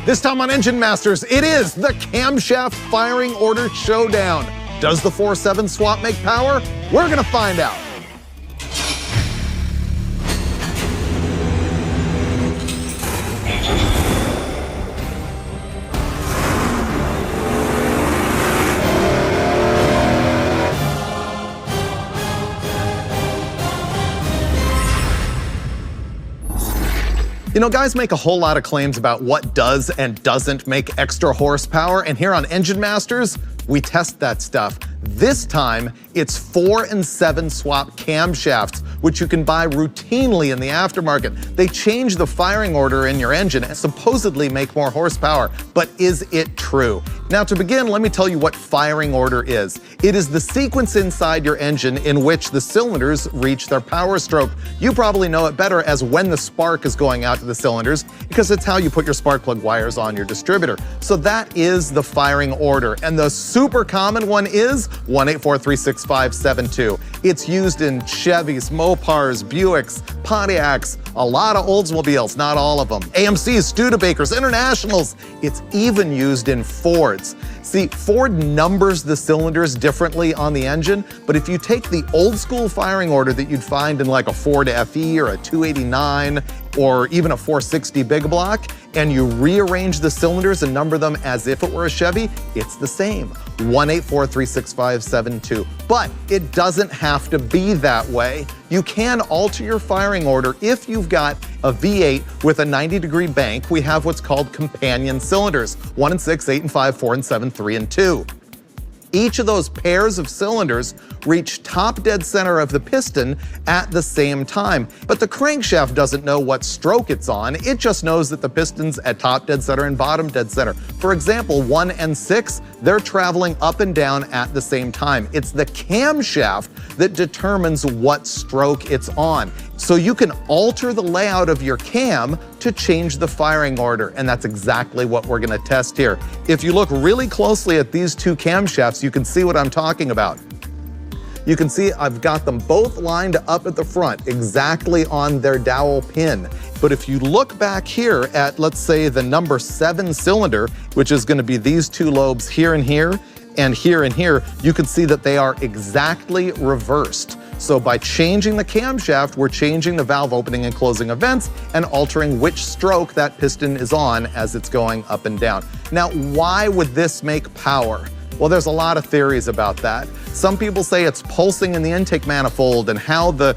This time on Engine Masters, it is the camshaft firing order showdown. Does the 4-7 swap make power? We're gonna find out. You know, guys make a whole lot of claims about what does and doesn't make extra horsepower, and here on Engine Masters, we test that stuff. This time, it's 4 and 7 swap camshafts, which you can buy routinely in the aftermarket. They change the firing order in your engine and supposedly make more horsepower, but is it true? Now to begin, let me tell you what firing order is. It is the sequence inside your engine in which the cylinders reach their power stroke. You probably know it better as when the spark is going out to the cylinders, because it's how you put your spark plug wires on your distributor. So that is the firing order, and the super common one is 1843657.2. It's used in Chevys, Mopars, Buicks, Pontiacs, a lot of Oldsmobiles, not all of them, AMCs, Studebakers, Internationals. It's even used in Fords. See, Ford numbers the cylinders differently on the engine, but if you take the old school firing order that you'd find in like a Ford FE or a 289 or even a 460 big block, and you rearrange the cylinders and number them as if it were a Chevy, it's the same, 1843657.2. But it doesn't have to be that way. You can alter your firing order if you've got a V8 with a 90-degree bank. We have what's called companion cylinders, 1 and 6, 8 and 5, 4 and 7, 3 and 2. Each of those pairs of cylinders reach top dead center of the piston at the same time. But the crankshaft doesn't know what stroke it's on, it just knows that the piston's at top dead center and bottom dead center. For example, 1 and 6, they're traveling up and down at the same time. It's the camshaft that determines what stroke it's on. So you can alter the layout of your cam to change the firing order, and that's exactly what we're gonna test here. If you look really closely at these two camshafts, you can see what I'm talking about. You can see I've got them both lined up at the front, exactly on their dowel pin. But if you look back here at, let's say, the number 7 cylinder, which is gonna be these two lobes here and here, and here, you can see that they are exactly reversed. So by changing the camshaft, we're changing the valve opening and closing events and altering which stroke that piston is on as it's going up and down. Now, why would this make power? Well, there's a lot of theories about that. Some people say it's pulsing in the intake manifold and how the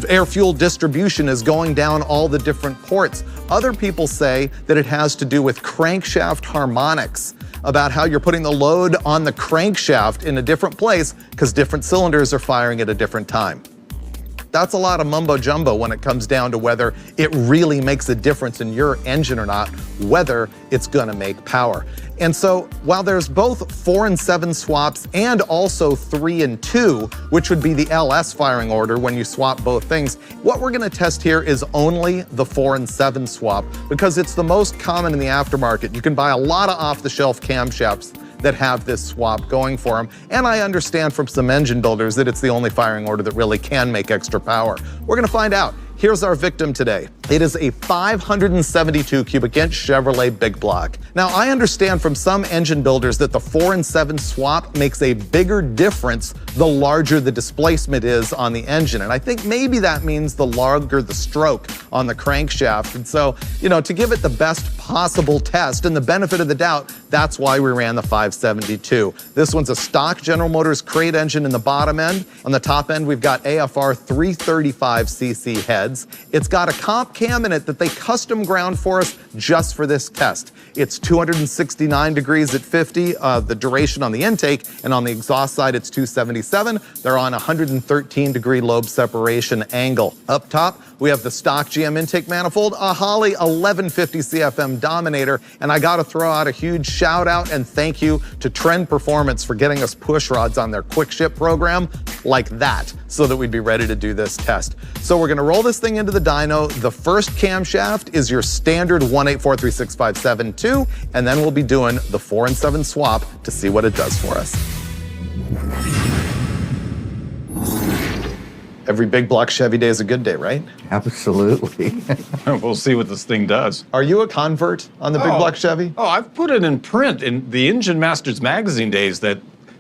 air-fuel distribution is going down all the different ports. Other people say that it has to do with crankshaft harmonics, about how you're putting the load on the crankshaft in a different place because different cylinders are firing at a different time. That's a lot of mumbo jumbo when it comes down to whether it really makes a difference in your engine or not, whether it's gonna make power. And so while there's both 4 and 7 swaps and also 3 and 2, which would be the LS firing order when you swap both things, what we're gonna test here is only the 4 and 7 swap because it's the most common in the aftermarket. You can buy a lot of off-the-shelf camshafts that have this swap going for them. And I understand from some engine builders that it's the only firing order that really can make extra power. We're gonna find out. Here's our victim today. It is a 572 cubic inch Chevrolet big block. Now, I understand from some engine builders that the 4 and 7 swap makes a bigger difference the larger the displacement is on the engine. And I think maybe that means the longer the stroke on the crankshaft. And so, you know, to give it the best possible test and the benefit of the doubt, that's why we ran the 572. This one's a stock General Motors crate engine in the bottom end. On the top end, we've got AFR 335cc heads. It's got a comp cam in it that they custom ground for us just for this test. It's 269 degrees at 50, the duration on the intake, and on the exhaust side, it's 277. They're on 113 degree lobe separation angle. Up top, we have the stock GM intake manifold, a Holley 1150 CFM Dominator, and I gotta throw out a huge shout out and thank you to Trend Performance for getting us push rods on their quick ship program like that, so that we'd be ready to do this test. So we're gonna roll this thing into the dyno. The first camshaft is your standard 1843657.2, and then we'll be doing the 4 and 7 swap to see what it does for us. Every big block Chevy day is a good day, right? Absolutely. We'll see what this thing does. Are you a convert on the big block Chevy? Oh, I've put it in print in the Engine Masters magazine days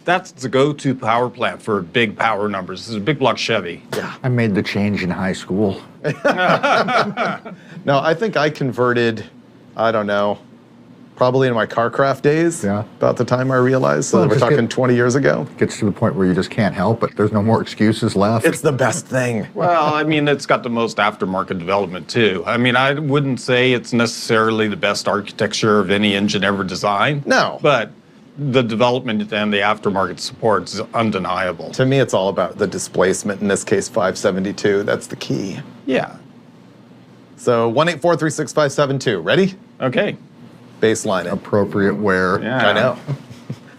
that's the go-to power plant for big power numbers. This is a big block Chevy. Yeah. I made the change in high school. No, I think I converted, I don't know, probably in my CarCraft days. Yeah. About the time I realized. So Well, we're just talking 20 years ago. Gets to the point where you just can't help it. There's no more excuses left. It's the best thing. Well, I mean, it's got the most aftermarket development, too. I mean, I wouldn't say it's necessarily the best architecture of any engine ever designed. No. But the development and the aftermarket support is undeniable. To me, it's all about the displacement. In this case, 572. That's the key. Yeah. So 1-843-6572. Ready? Okay. Baseline it. Appropriate wear. Yeah. I know.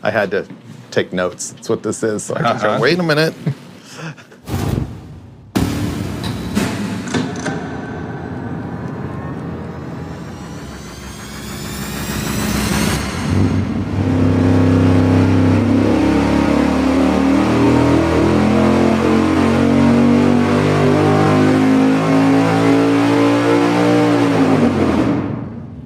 I had to take notes. That's what this is. So I can go, wait a minute.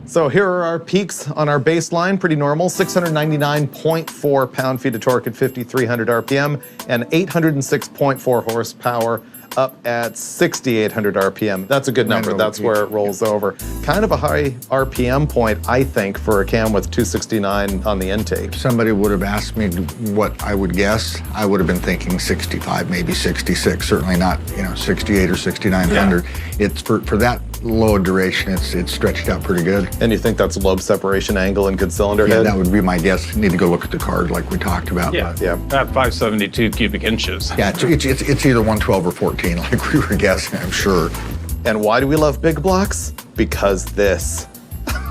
So here are our peaks on our baseline, pretty normal, 699.4 pound-feet of torque at 5,300 RPM and 806.4 horsepower up at 6,800 RPM. That's a good number. That's where it rolls over. Kind of a high RPM point, I think, for a cam with 269 on the intake. If somebody would have asked me what I would guess, I would have been thinking 65, maybe 66, certainly not, 68 or 6,900. Yeah. It's for that low duration, it's stretched out pretty good. And you think that's lobe separation angle and good cylinder head? Yeah, that would be my guess. Need to go look at the card like we talked about. Yeah, at 572 cubic inches. Yeah, it's either 112 or 14, like we were guessing, I'm sure. And why do we love big blocks? Because this.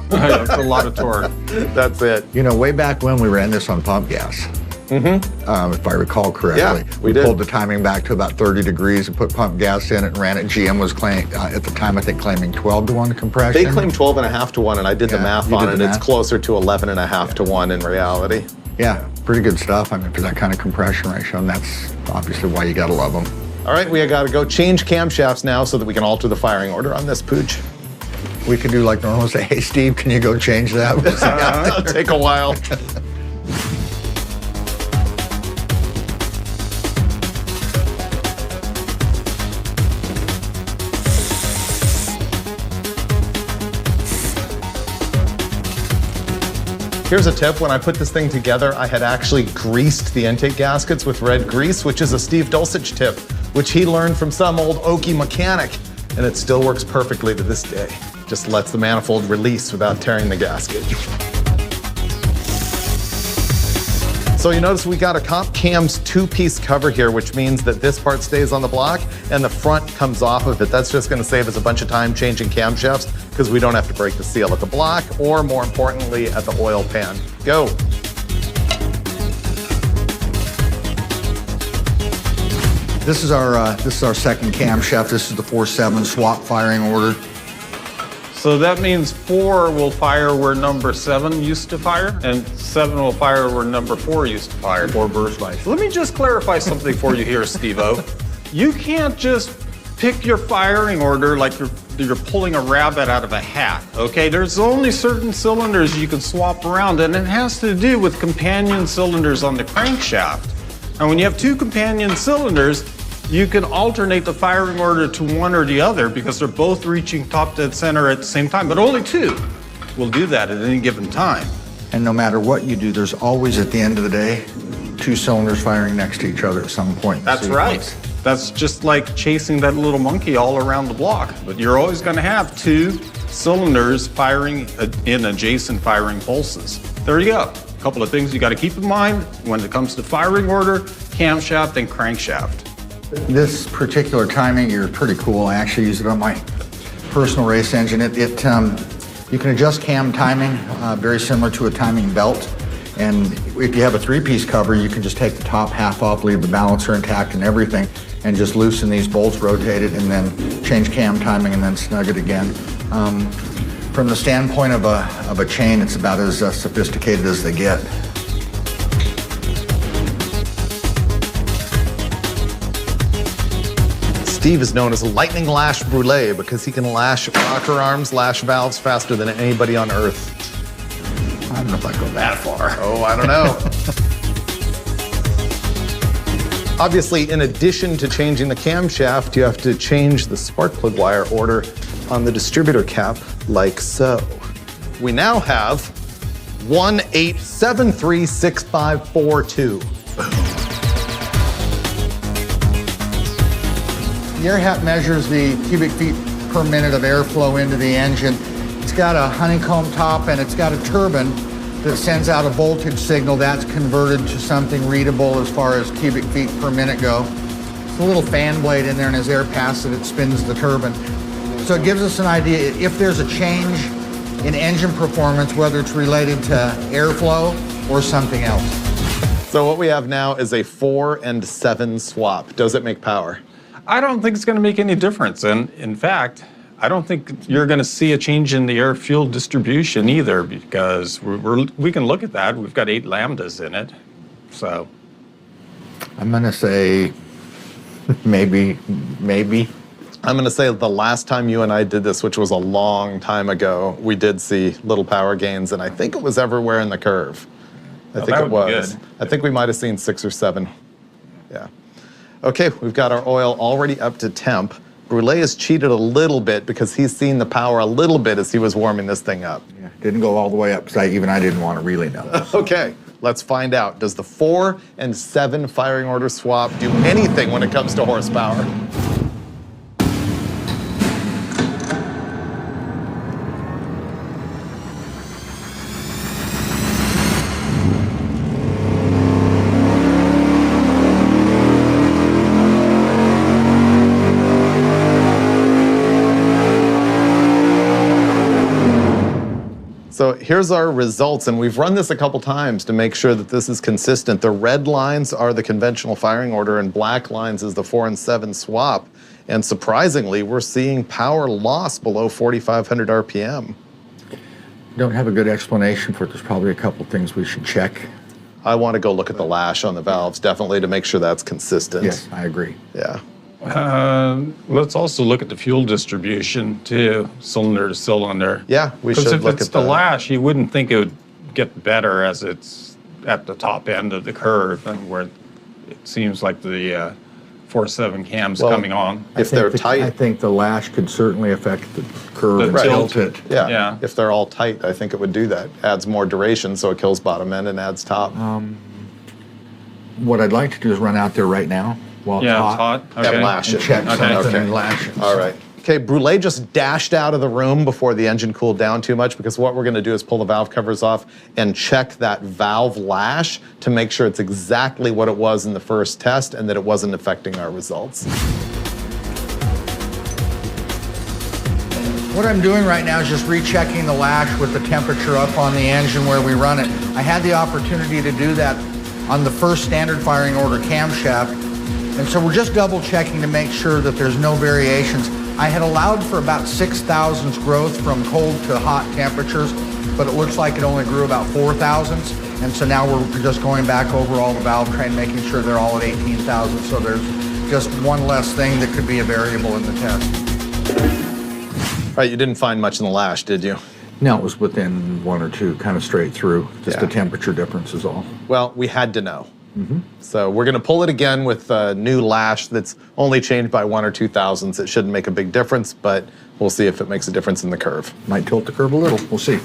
That's a lot of torque. That's it. Way back when we ran this on pump gas. If I recall correctly. Yeah, we pulled the timing back to about 30 degrees and put pump gas in it and ran it. GM was claiming, at the time, I think, claiming 12-to-1 compression. They claimed 12.5-to-1, and I did the math on it. It's closer to 11.5-to-1 in reality. Yeah, pretty good stuff. I mean, for that kind of compression ratio, and that's obviously why you got to love them. All right, we got to go change camshafts now so that we can alter the firing order on this pooch. We could do like normal, say, hey, Steve, can you go change that? It'll take a while. Here's a tip. When I put this thing together, I had actually greased the intake gaskets with red grease, which is a Steve Dulcich tip, which he learned from some old Okie mechanic, and it still works perfectly to this day. Just lets the manifold release without tearing the gasket. So you notice we got a Comp Cam's two-piece cover here, which means that this part stays on the block and the front comes off of it. That's just going to save us a bunch of time changing camshafts because we don't have to break the seal at the block or, more importantly, at the oil pan. Go. This is our second camshaft. This is the 4.7 swap firing order. So that means 4 will fire where number 7 used to fire, and 7 will fire where number 4 used to fire. 4 burst lights. Let me just clarify something for you here, Steve-O. You can't just pick your firing order like you're pulling a rabbit out of a hat, okay? There's only certain cylinders you can swap around, and it has to do with companion cylinders on the crankshaft. And when you have 2 companion cylinders, you can alternate the firing order to one or the other because they're both reaching top dead center at the same time, but only 2 will do that at any given time. And no matter what you do, there's always, at the end of the day, 2 cylinders firing next to each other at some point. That's right. That's just like chasing that little monkey all around the block. But you're always going to have 2 cylinders firing in adjacent firing pulses. There you go. A couple of things you got to keep in mind when it comes to firing order, camshaft, and crankshaft. This particular timing gear is pretty cool. I actually use it on my personal race engine. You can adjust cam timing very similar to a timing belt. And if you have a 3-piece cover, you can just take the top half off, leave the balancer intact and everything, and just loosen these bolts, rotate it, and then change cam timing and then snug it again. From the standpoint of a chain, it's about as sophisticated as they get. Steve is known as Lightning Lash Brule because he can lash rocker arms, lash valves faster than anybody on Earth. I don't know if I go that far. Oh, I don't know. Obviously, in addition to changing the camshaft, you have to change the spark plug wire order on the distributor cap, like so. We now have 18736542. The air hat measures the cubic feet per minute of airflow into the engine. It's got a honeycomb top and it's got a turbine that sends out a voltage signal that's converted to something readable as far as cubic feet per minute go. There's a little fan blade in there, and as air passes it spins the turbine. So it gives us an idea if there's a change in engine performance, whether it's related to airflow or something else. So what we have now is a 4 and 7 swap. Does it make power? I don't think it's going to make any difference. And in fact, I don't think you're going to see a change in the air-fuel distribution either, because we can look at that. We've got 8 lambdas in it. So I'm going to say maybe. I'm going to say the last time you and I did this, which was a long time ago, we did see little power gains, and I think it was everywhere in the curve. I think it was. I think we might have seen 6 or 7. Yeah. Okay, we've got our oil already up to temp. Brule has cheated a little bit because he's seen the power a little bit as he was warming this thing up. Yeah, didn't go all the way up because I didn't want to really know. Okay, let's find out. Does the 4 and 7 firing order swap do anything when it comes to horsepower? So here's our results, and we've run this a couple times to make sure that this is consistent. The red lines are the conventional firing order, and black lines is the 4 and 7 swap. And surprisingly, we're seeing power loss below 4,500 RPM. Don't have a good explanation for it. There's probably a couple things we should check. I want to go look at the lash on the valves, definitely, to make sure that's consistent. Yes, I agree. Yeah. Let's also look at the fuel distribution too, cylinder to cylinder. Yeah, we should look at that. Because if it's the lash, you wouldn't think it would get better as it's at the top end of the curve, and where it seems like the 4.7 cam's coming on. If they're tight. I think the lash could certainly affect the curve and tilt it. Yeah. If they're all tight, I think it would do that. Adds more duration, so it kills bottom end and adds top. What I'd like to do is run out there right now while it's hot. Okay. And lash it. And check something and lash it. All right. Okay, Brule just dashed out of the room before the engine cooled down too much, because what we're going to do is pull the valve covers off and check that valve lash to make sure it's exactly what it was in the first test and that it wasn't affecting our results. What I'm doing right now is just rechecking the lash with the temperature up on the engine where we run it. I had the opportunity to do that on the first standard firing order camshaft, and so we're just double checking to make sure that there's no variations. I had allowed for about 6 thousandths growth from cold to hot temperatures, but it looks like it only grew about 4 thousandths, and so now we're just going back over all the valve train, making sure they're all at 18 thousandths, so there's just one less thing that could be a variable in the test. All right, you didn't find much in the lash, did you? No, it was within 1 or 2, kind of straight through. Just the temperature difference is all. Well, we had to know. So we're going to pull it again with a new lash that's only changed by 1 or 2 thousandths. It shouldn't make a big difference, but we'll see if it makes a difference in the curve. Might tilt the curve a little. We'll see.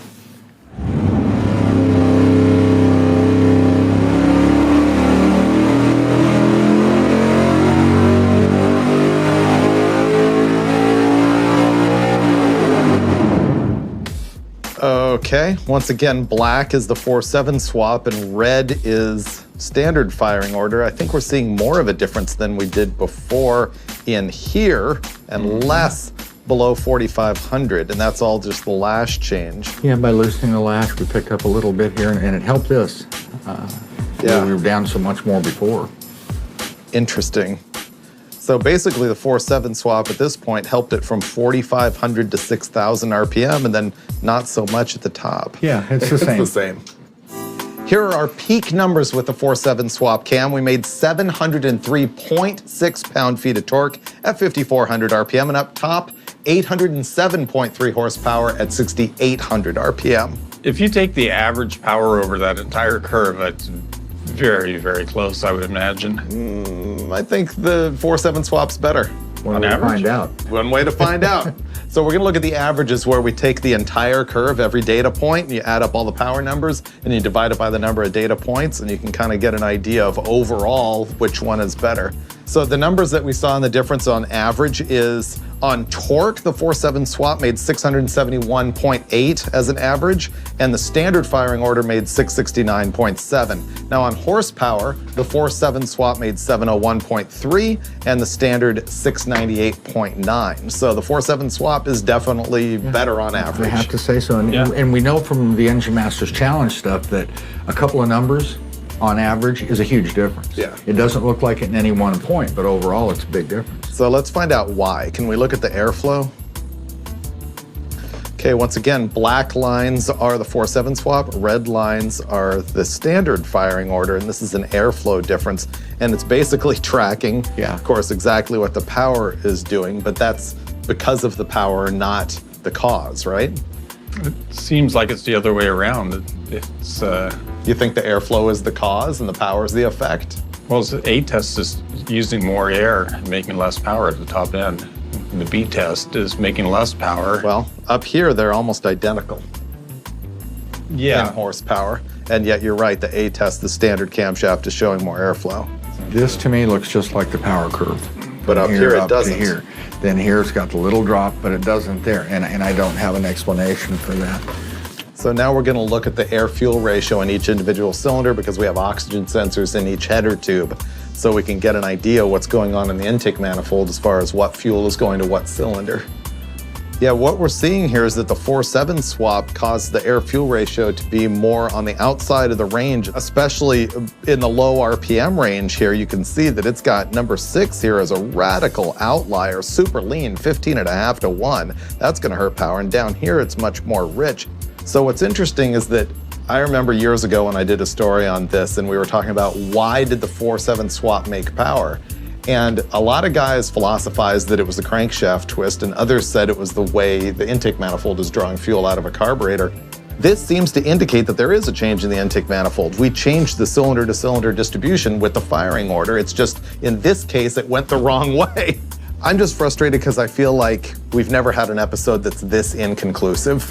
Okay, once again, black is the 4.7 swap and red is standard firing order. I think we're seeing more of a difference than we did before in here and less below 4,500, and that's all just the lash change. Yeah, by loosening the lash, we picked up a little bit here, and it helped us. We were down so much more before. Interesting. So basically the 4.7 swap at this point helped it from 4,500 to 6,000 RPM, and then not so much at the top. Yeah, it's the same. It's the same. Here are our peak numbers with the 4.7 swap cam. We made 703.6 pound-feet of torque at 5,400 RPM, and up top, 807.3 horsepower at 6,800 RPM. If you take the average power over that entire curve, that's very, very close, I would imagine. I think the 4.7 swap's better. One way to find out. One way to find out. So we're gonna look at the averages where we take the entire curve, every data point, and you add up all the power numbers, and you divide it by the number of data points, and you can kind of get an idea of overall which one is better. So the numbers that we saw in the difference on average is on torque, the 4.7 swap made 671.8 as an average, and the standard firing order made 669.7. Now on horsepower, the 4.7 swap made 701.3, and the standard 698.9. So the 4.7 swap is definitely better on average. I have to say so. And we know from the Engine Masters Challenge stuff that a couple of numbers on average is a huge difference. Yeah. It doesn't look like it in any one point, but overall it's a big difference. So let's find out why. Can we look at the airflow? Okay, once again, black lines are the 4.7 swap, red lines are the standard firing order, and this is an airflow difference, and it's basically tracking, of course, exactly what the power is doing, but that's because of the power, not the cause, right? It seems like it's the other way around. It's You think the airflow is the cause and the power is the effect? well, the A test is using more air and making less power at the top end. The B test is making less power. Well, up here they're almost identical in Yeah. horsepower, and yet you're right, the A test, the standard camshaft, is showing more airflow. This to me looks just like the power curve. But up here it doesn't. To here. Then here it's got the little drop, but it doesn't there. And I don't have an explanation for that. So now we're gonna look at the air-fuel ratio in each individual cylinder because we have oxygen sensors in each header tube. So we can get an idea what's going on in the intake manifold as far as what fuel is going to what cylinder. Yeah, what we're seeing here is that the 4.7 swap caused the air-fuel ratio to be more on the outside of the range, especially in the low RPM range here. You can see that it's got number 6 here as a radical outlier, super lean, 15.5 to 1. That's gonna hurt power, and down here it's much more rich. So what's interesting is that I remember years ago when I did a story on this and we were talking about why did the 4.7 swap make power? And a lot of guys philosophized that it was the crankshaft twist, and others said it was the way the intake manifold is drawing fuel out of a carburetor. This seems to indicate that there is a change in the intake manifold. We changed the cylinder-to-cylinder distribution with the firing order. It's just, in this case, it went the wrong way. I'm just frustrated because I feel like we've never had an episode that's this inconclusive,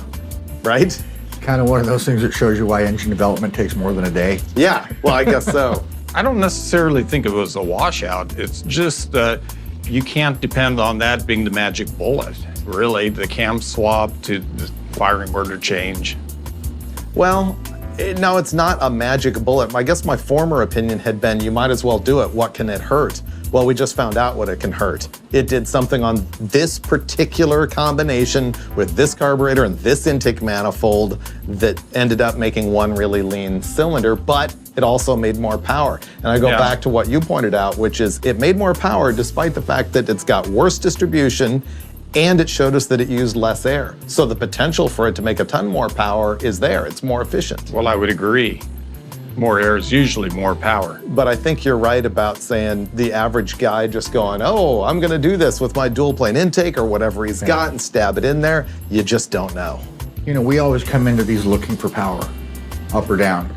right? Kind of one of those things that shows you why engine development takes more than a day. Yeah, well, I guess so. I don't necessarily think it was a washout. It's just that you can't depend on that being the magic bullet. Really, the cam swap to the firing order change. Well, no, it's not a magic bullet. I guess my former opinion had been you might as well do it. What can it hurt? Well, we just found out what it can hurt. It did something on this particular combination with this carburetor and this intake manifold that ended up making one really lean cylinder, but it also made more power. And I go back to what you pointed out, which is it made more power despite the fact that it's got worse distribution and it showed us that it used less air. So the potential for it to make a ton more power is there. It's more efficient. Well, I would agree. More air is usually more power. But I think you're right about saying the average guy just going, oh, I'm gonna do this with my dual plane intake or whatever he's got and stab it in there. You just don't know. You know, we always come into these looking for power, up or down.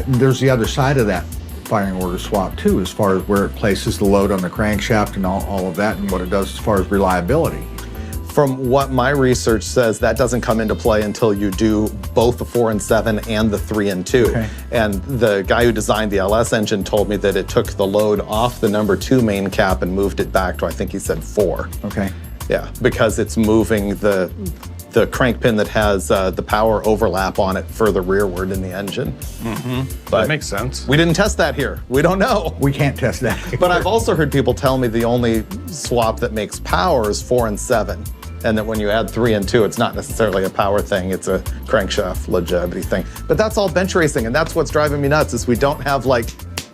There's the other side of that firing order swap too, as far as where it places the load on the crankshaft and all of that and what it does as far as reliability. From what my research says, that doesn't come into play until you do both the 4 and 7 and the 3 and 2. Okay. And the guy who designed the LS engine told me that it took the load off the number 2 main cap and moved it back to, I think he said 4. Okay. Yeah, because it's moving the crank pin that has the power overlap on it further rearward in the engine. But That makes sense. we didn't test that here. We don't know. We can't test that. But I've also heard people tell me the only swap that makes power is 4 and 7. And that when you add 3 and 2, it's not necessarily a power thing, it's a crankshaft longevity thing. But that's all bench racing, and that's what's driving me nuts, is we don't have, like,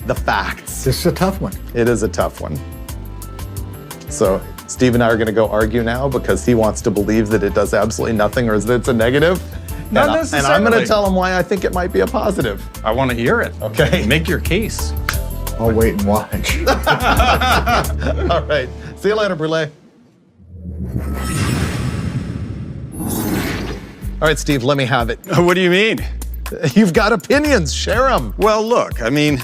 the facts. This is a tough one. It is a tough one. So Steve and I are gonna go argue now because he wants to believe that it does absolutely nothing or that it's a negative. Not And necessarily. I'm going to tell them why I think it might be a positive. I want to hear it. Okay. Make your case. I'll wait and watch. All right. See you later, Brule. All right, Steve, let me have it. What do you mean? You've got opinions. Share them. Well, look, I mean,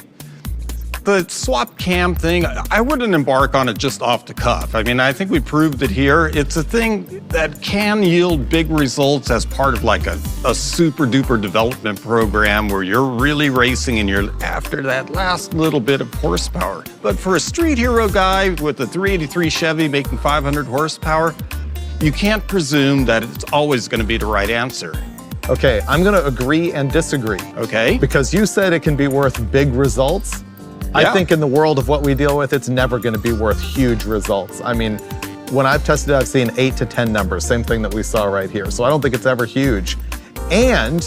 the swap cam thing, I wouldn't embark on it just off the cuff. I mean, I think we proved it here. It's a thing that can yield big results as part of like a super duper development program where you're really racing and you're after that last little bit of horsepower. But for a street hero guy with a 383 Chevy making 500 horsepower, you can't presume that it's always going to be the right answer. Okay, I'm going to agree and disagree. Okay? Because you said it can be worth big results. I Yeah. think in the world of what we deal with, it's never going to be worth huge results. I mean, when I've tested, I've seen 8 to 10 numbers, same thing that we saw right here. So I don't think it's ever huge. And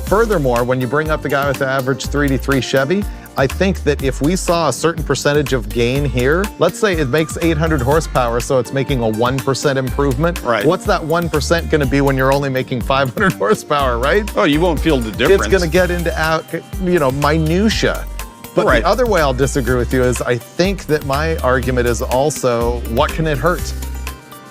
furthermore, when you bring up the guy with the average 383 Chevy, I think that if we saw a certain percentage of gain here, let's say it makes 800 horsepower, so it's making a 1% improvement. Right. What's that 1% going to be when you're only making 500 horsepower, right? Oh, you won't feel the difference. It's going to get into minutia. But Right. the other way I'll disagree with you is I think that my argument is also, what can it hurt?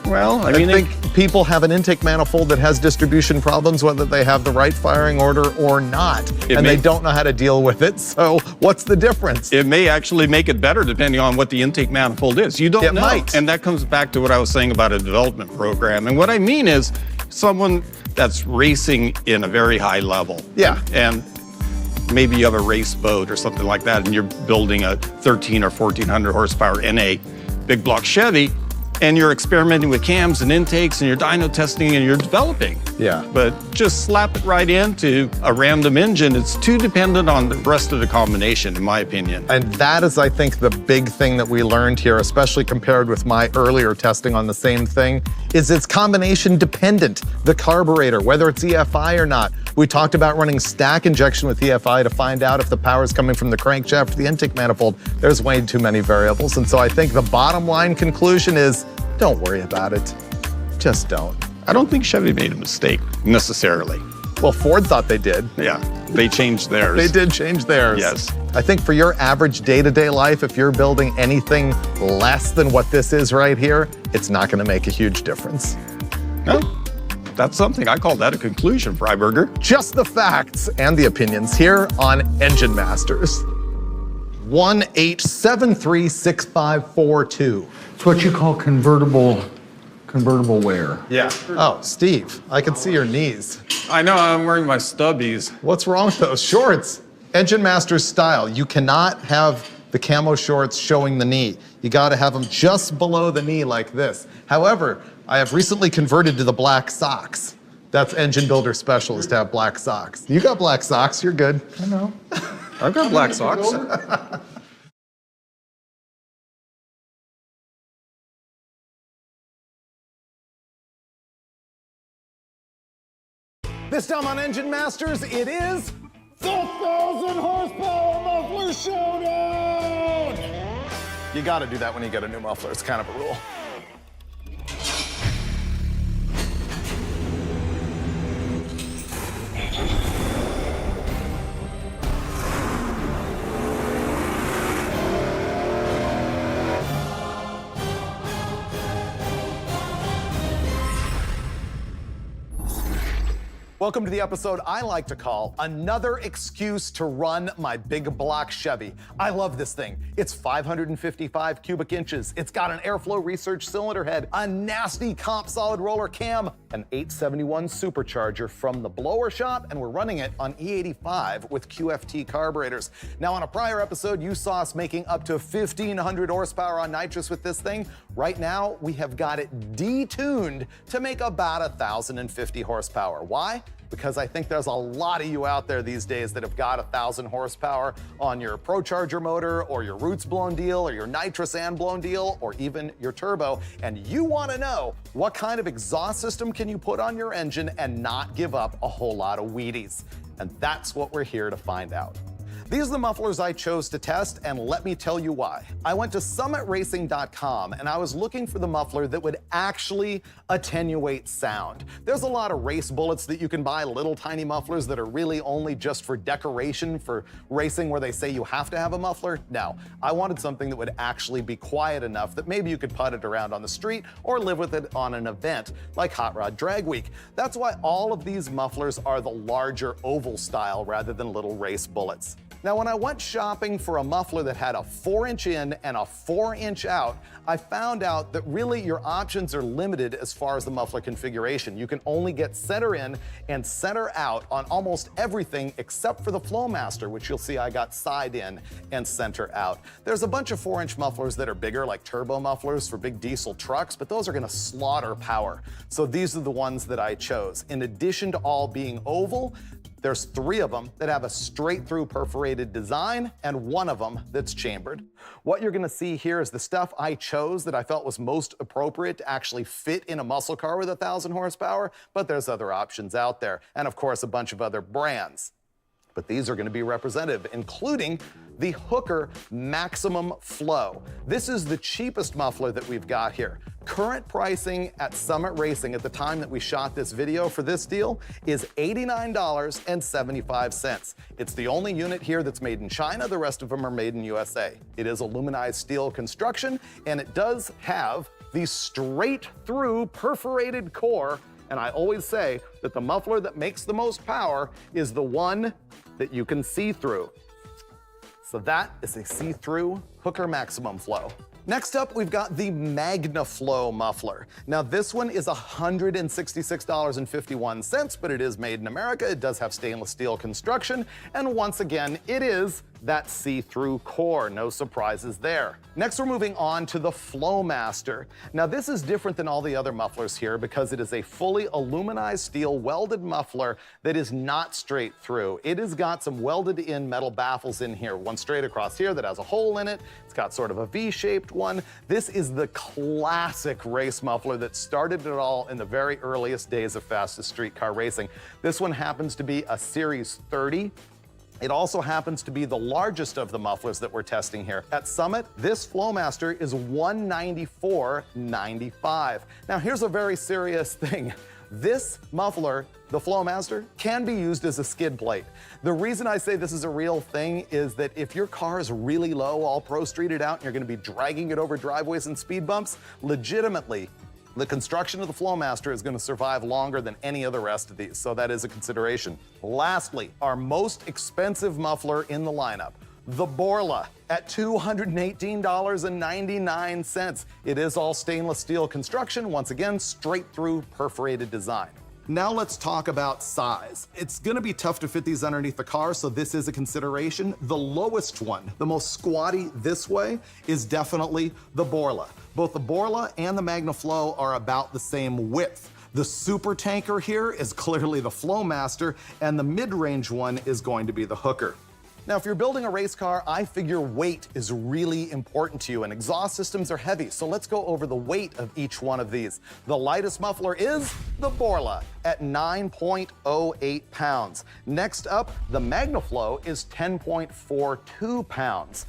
Well, I think people have an intake manifold that has distribution problems, whether they have the right firing order or not, and they don't know how to deal with it. So what's the difference? it may actually make it better depending on what the intake manifold is. You don't It know. might. And that comes back to what I was saying about a development program. And what I mean is someone that's racing in a very high level. Yeah. And maybe you have a race boat or something like that, and you're building a 13 or 1400 horsepower NA big block Chevy, and you're experimenting with cams and intakes and you're dyno testing and you're developing. Yeah. But just slap it right into a random engine. It's too dependent on the rest of the combination, in my opinion. And that is, I think, the big thing that we learned here, especially compared with my earlier testing on the same thing, is it's combination dependent. The carburetor, whether it's EFI or not. We talked about running stack injection with EFI to find out if the power is coming from the crankshaft or the intake manifold. There's way too many variables. And so I think the bottom line conclusion is, don't worry about it. Just don't. I don't think Chevy made a mistake, necessarily. Well, Ford thought they did. Yeah, they changed theirs. They did change theirs. Yes. I think for your average day-to-day life, if you're building anything less than what this is right here, it's not going to make a huge difference. No, that's something. I call that a conclusion, Freiburger. Just the facts and the opinions here on Engine Masters. 1-873-6542. It's what you call convertible wear. Yeah. Oh, Steve, I can see your knees. I know, I'm wearing my stubbies. What's wrong with those shorts? Engine Masters style. You cannot have the camo shorts showing the knee. You got to have them just below the knee like this. However, I have recently converted to the black socks. That's Engine Builder Special, is to have black socks. You got black socks, you're good. I know. I've got black socks. This time on Engine Masters, it is the 1,000 horsepower muffler showdown! You gotta do that when you get a new muffler, it's kind of a rule. Welcome to the episode I like to call Another Excuse to Run My Big Block Chevy. I love this thing. It's 555 cubic inches. It's got an airflow research cylinder head, a nasty comp solid roller cam, an 871 supercharger from the blower shop, and we're running it on E85 with QFT carburetors. Now, on a prior episode, you saw us making up to 1,500 horsepower on nitrous with this thing. Right now, we have got it detuned to make about 1,050 horsepower. Why? Because I think there's a lot of you out there these days that have got 1,000 horsepower on your ProCharger motor or your Roots blown deal or your nitrous and blown deal or even your turbo, and you want to know what kind of exhaust system can you put on your engine and not give up a whole lot of Wheaties. And that's what we're here to find out. These are the mufflers I chose to test, and let me tell you why. I went to summitracing.com and I was looking for the muffler that would actually attenuate sound. There's a lot of race bullets that you can buy, little tiny mufflers that are really only just for decoration for racing where they say you have to have a muffler. No, I wanted something that would actually be quiet enough that maybe you could putt it around on the street or live with it on an event like Hot Rod Drag Week. That's why all of these mufflers are the larger oval style rather than little race bullets. Now, when I went shopping for a muffler that had a 4-inch in and a 4-inch out, I found out that really your options are limited as far as the muffler configuration. You can only get center in and center out on almost everything except for the Flowmaster, which you'll see I got side in and center out. There's a bunch of 4-inch mufflers that are bigger, like turbo mufflers for big diesel trucks, but those are gonna slaughter power. So these are the ones that I chose. In addition to all being oval, there's 3 of them that have a straight through perforated design and 1 of them that's chambered. What you're gonna see here is the stuff I chose that I felt was most appropriate to actually fit in a muscle car with 1,000 horsepower, but there's other options out there. And of course, a bunch of other brands. But these are gonna be representative, including the Hooker Maximum Flow. This is the cheapest muffler that we've got here. Current pricing at Summit Racing at the time that we shot this video for this deal is $89.75. It's the only unit here that's made in China. The rest of them are made in USA. It is aluminized steel construction, and it does have the straight through perforated core. And I always say that the muffler that makes the most power is the one that you can see through. So that is a see-through Hooker Maximum Flow. Next up, we've got the MagnaFlow muffler. Now this one is $166.51, but it is made in America. It does have stainless steel construction. And once again, it is that see-through core, no surprises there. Next, we're moving on to the Flowmaster. Now this is different than all the other mufflers here because it is a fully aluminized steel welded muffler that is not straight through. It has got some welded in metal baffles in here, one straight across here that has a hole in it. It's got sort of a V-shaped one. This is the classic race muffler that started it all in the very earliest days of fastest street car racing. This one happens to be a Series 30. It also happens to be the largest of the mufflers that we're testing here. At Summit, this Flowmaster is $194.95. Now here's a very serious thing. This muffler, the Flowmaster, can be used as a skid plate. The reason I say this is a real thing is that if your car is really low, all pro-streeted out, and you're gonna be dragging it over driveways and speed bumps, legitimately, the construction of the Flowmaster is going to survive longer than any of the rest of these, so that is a consideration. Lastly, our most expensive muffler in the lineup, the Brule, at $218.99. It is all stainless steel construction, once again, straight through perforated design. Now let's talk about size. It's gonna be tough to fit these underneath the car, so this is a consideration. The lowest one, the most squatty this way, is definitely the Brule. Both the Brule and the MagnaFlow are about the same width. The super tanker here is clearly the Flowmaster, and the mid-range one is going to be the Hooker. Now, if you're building a race car, I figure weight is really important to you, and exhaust systems are heavy, so let's go over the weight of each one of these. The lightest muffler is the Brule at 9.08 pounds. Next up, the MagnaFlow is 10.42 pounds.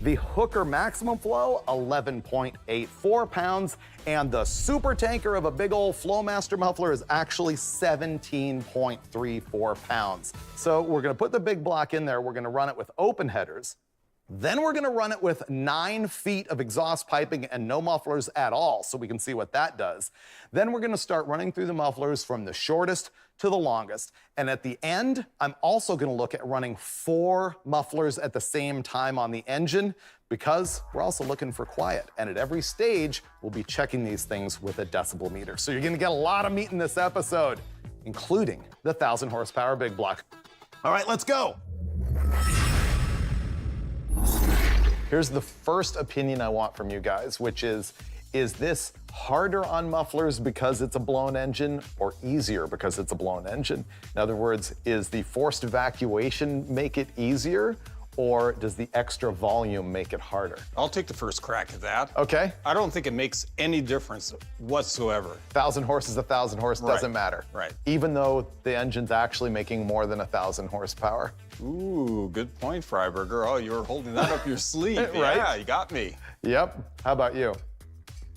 The Hooker Maximum Flow, 11.84 pounds, and the super tanker of a big old Flowmaster muffler is actually 17.34 pounds. So we're gonna put the big block in there, we're gonna run it with open headers, then we're gonna run it with 9 feet of exhaust piping and no mufflers at all, so we can see what that does. Then we're gonna start running through the mufflers from the shortest to the longest. And at the end, I'm also gonna look at running 4 mufflers at the same time on the engine because we're also looking for quiet. And at every stage, we'll be checking these things with a decibel meter. So you're gonna get a lot of meat in this episode, including the 1,000 horsepower big block. All right, let's go. Here's the first opinion I want from you guys, which is this harder on mufflers because it's a blown engine or easier because it's a blown engine? In other words, is the forced evacuation make it easier or does the extra volume make it harder? I'll take the first crack at that. Okay. I don't think it makes any difference whatsoever. 1,000 horse is 1,000 horse, doesn't matter. Right. Even though the engine's actually making more than 1,000 horsepower. Ooh, good point, Freiburger. Oh, you were holding that up your sleeve. Right? Yeah, you got me. Yep. How about you?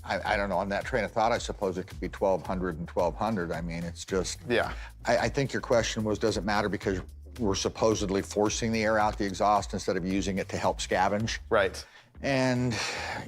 I don't know, on that train of thought, I suppose it could be 1,200 and 1,200. I mean, it's just... Yeah. I think your question was, does it matter because we're supposedly forcing the air out the exhaust instead of using it to help scavenge? Right. And,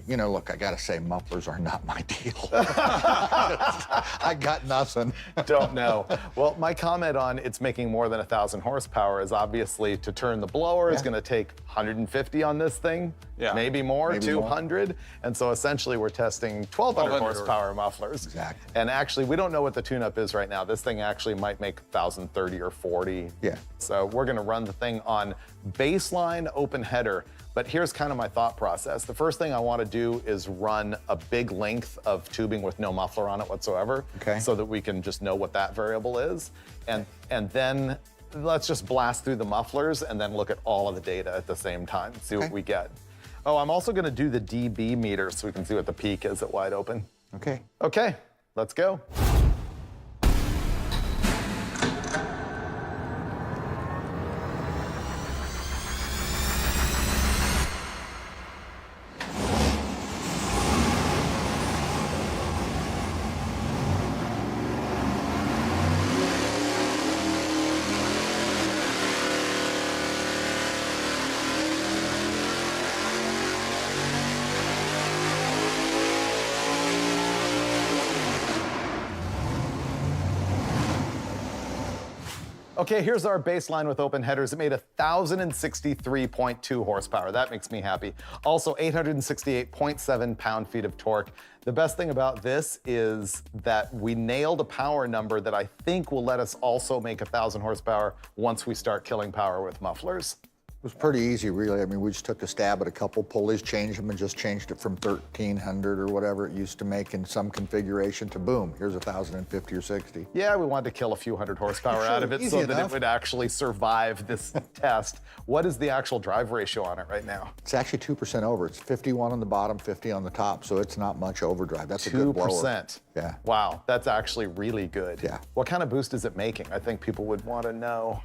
you know, look, I gotta say, mufflers are not my deal. I got nothing. Don't know. Well, my comment on it's making more than 1,000 horsepower is obviously to turn the blower is gonna take 150 on this thing, maybe more, Maybe 200. more. And so essentially we're testing 1,200 horsepower mufflers. Exactly. And actually, we don't know what the tune-up is right now. This thing actually might make 1,030 or 40. Yeah. So we're gonna run the thing on baseline open header. But here's kind of my thought process. The first thing I want to do is run a big length of tubing with no muffler on it whatsoever, so that we can just know what that variable is. And then let's just blast through the mufflers and then look at all of the data at the same time, see what we get. Oh, I'm also going to do the dB meter so we can see what the peak is at wide open. Okay. Okay, let's go. Okay, here's our baseline with open headers. It made 1,063.2 horsepower. That makes me happy. Also 868.7 pound-feet of torque. The best thing about this is that we nailed a power number that I think will let us also make 1,000 horsepower once we start killing power with mufflers. It was pretty easy, really. I mean, we just took a stab at a couple pulleys, changed them, and just changed it from 1,300 or whatever it used to make in some configuration to boom, here's 1,050 or 60. Yeah, we wanted to kill a few hundred horsepower out of it so that it would actually survive this test. What is the actual drive ratio on it right now? It's actually 2% over. It's 51 on the bottom, 50 on the top, so it's not much overdrive. That's a good blower. 2%. Yeah. Wow, that's actually really good. Yeah. What kind of boost is it making? I think people would want to know.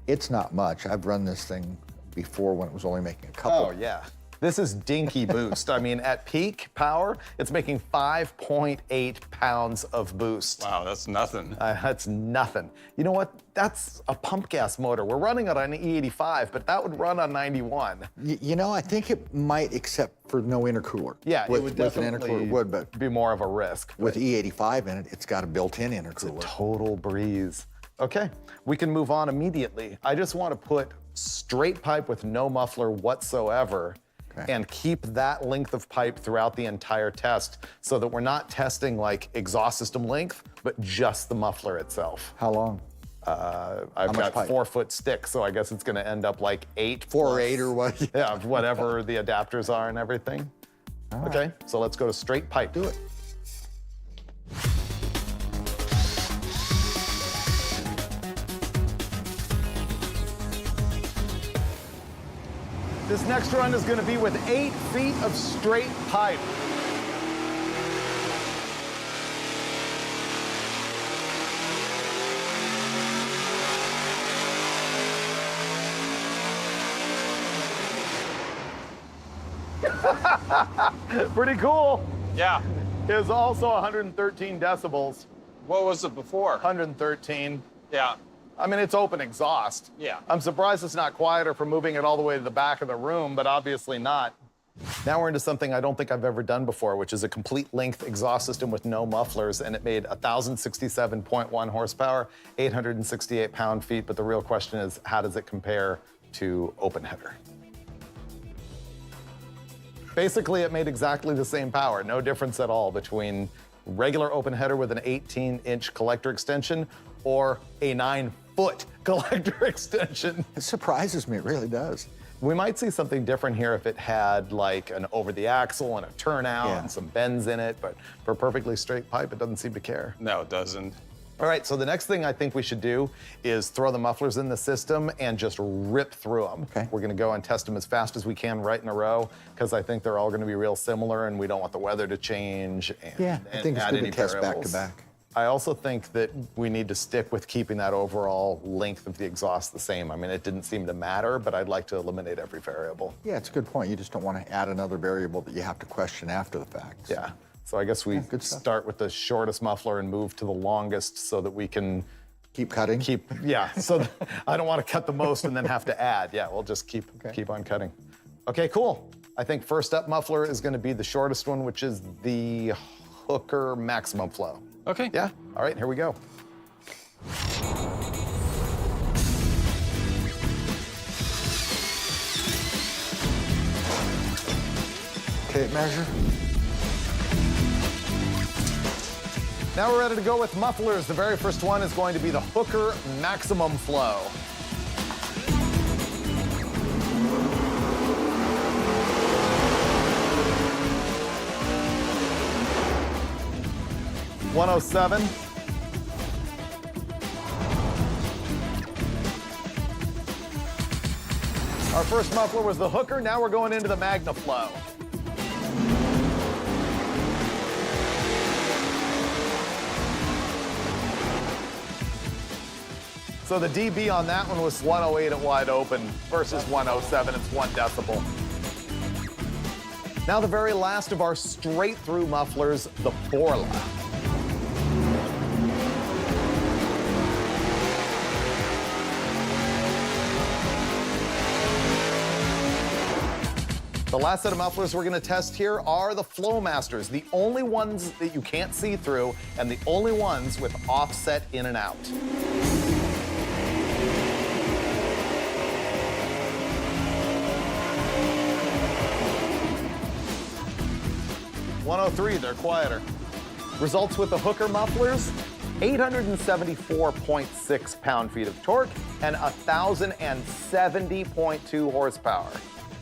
It's not much. I've run this thing before when it was only making a couple. Oh, yeah. This is dinky boost. I mean, at peak power, it's making 5.8 pounds of boost. Wow, that's nothing. That's nothing. You know what? That's a pump gas motor. We're running it on E85, but that would run on 91. You know, I think it might, except for no intercooler. Yeah, with, it would with an definitely intercooler would, but be more of a risk. with E85 in it, it's got a built-in intercooler. It's a total breeze. Okay, we can move on immediately. I just want to put straight pipe with no muffler whatsoever and keep that length of pipe throughout the entire test so that we're not testing like exhaust system length, but just the muffler itself. How long? I've got 4-foot stick, so I guess it's gonna end up like 8. 4 or 8 or what? Yeah, whatever the adapters are and everything. Okay, so let's go to straight pipe. Do it. This next run is going to be with 8 feet of straight pipe. Pretty cool. Yeah. It's also 113 decibels. What was it before? 113. Yeah. I mean, it's open exhaust. Yeah. I'm surprised it's not quieter for moving it all the way to the back of the room, but obviously not. Now we're into something I don't think I've ever done before, which is a complete length exhaust system with no mufflers, and it made 1,067.1 horsepower, 868 pound-feet, but the real question is, how does it compare to open header? Basically, it made exactly the same power, no difference at all between regular open header with an 18-inch collector extension or a 9-foot collector extension. It surprises me, it really does. We might see something different here if it had like an over the axle and a turnout and some bends in it, but for perfectly straight pipe, it doesn't seem to care. No, it doesn't. All right, so the next thing I think we should do is throw the mufflers in the system and just rip through them. Okay. We're gonna go and test them as fast as we can right in a row, because I think they're all gonna be real similar and we don't want the weather to change and, I think it's add good any to test variables. back to back. I also think that we need to stick with keeping that overall length of the exhaust the same. I mean, it didn't seem to matter, but I'd like to eliminate every variable. Yeah, it's a good point. You just don't want to add another variable that you have to question after the fact. Yeah, so I guess we good stuff. start with the shortest muffler and move to the longest so that we can Keep cutting? so I don't want to cut the most and then have to add. Yeah, we'll just keep on cutting. Okay, cool. I think first up muffler is going to be the shortest one, which is the Hooker maximum flow. Okay. Yeah, all right, here we go. Tape measure? Now we're ready to go with mufflers. The very first one is going to be the Hooker maximum flow. $107. Our first muffler was the Hooker. Now we're going into the MagnaFlow. So the dB on that one was 108 at wide open versus 107. It's 1 decibel. Now the very last of our straight through mufflers, the Brule. The last set of mufflers we're gonna test here are the Flowmasters, the only ones that you can't see through and the only ones with offset in and out. $103, they're quieter. Results with the Hooker mufflers, 874.6 pound-feet of torque and 1,070.2 horsepower.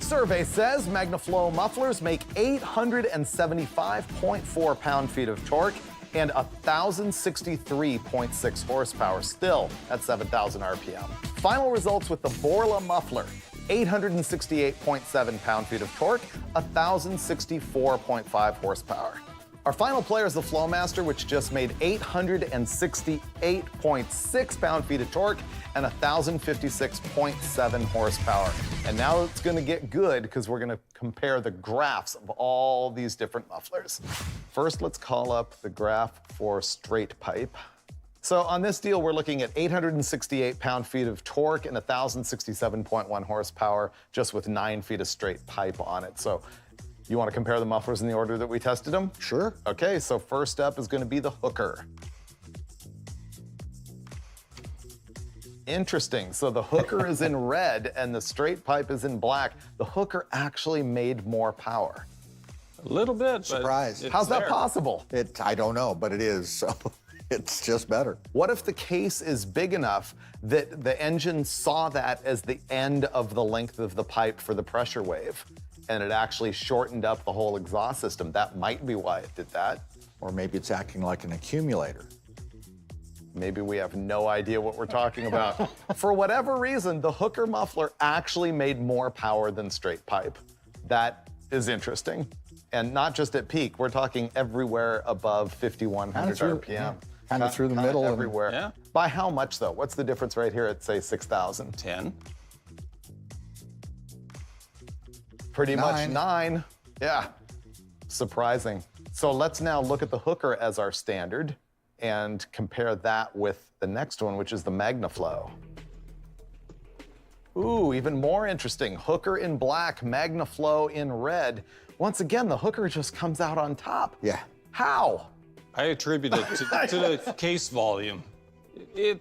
Survey says MagnaFlow mufflers make 875.4 pound-feet of torque and 1,063.6 horsepower, still at 7,000 RPM. Final results with the Brule muffler, 868.7 pound-feet of torque, 1,064.5 horsepower. Our final player is the Flowmaster, which just made 868.6 pound-feet of torque and 1,056.7 horsepower. And now it's gonna get good because we're gonna compare the graphs of all these different mufflers. First, let's call up the graph for straight pipe. So on this deal, we're looking at 868 pound-feet of torque and 1,067.1 horsepower, just with 9 feet of straight pipe on it. So you want to compare the mufflers in the order that we tested them? Sure. Okay, so first up is going to be the Hooker. Interesting. So the Hooker is in red and the straight pipe is in black. The Hooker actually made more power. A little bit, but Surprise. it's How's that there. possible? I don't know, but it is, so it's just better. What if the case is big enough that the engine saw that as the end of the length of the pipe for the pressure wave, and it actually shortened up the whole exhaust system? That might be why it did that. Or maybe it's acting like an accumulator. Maybe we have no idea what we're talking about. For whatever reason, the Hooker muffler actually made more power than straight pipe. That is interesting. And not just at peak, we're talking everywhere above 5,100 RPM. Kind of through the middle. and- Everywhere. Yeah. By how much though? What's the difference right here at say 6,000? 10. Pretty much 9. 9. Yeah, surprising. So let's now look at the Hooker as our standard and compare that with the next one, which is the MagnaFlow. Ooh, even more interesting. Hooker in black, MagnaFlow in red. Once again, the Hooker just comes out on top. Yeah. How? I attribute it to the case volume.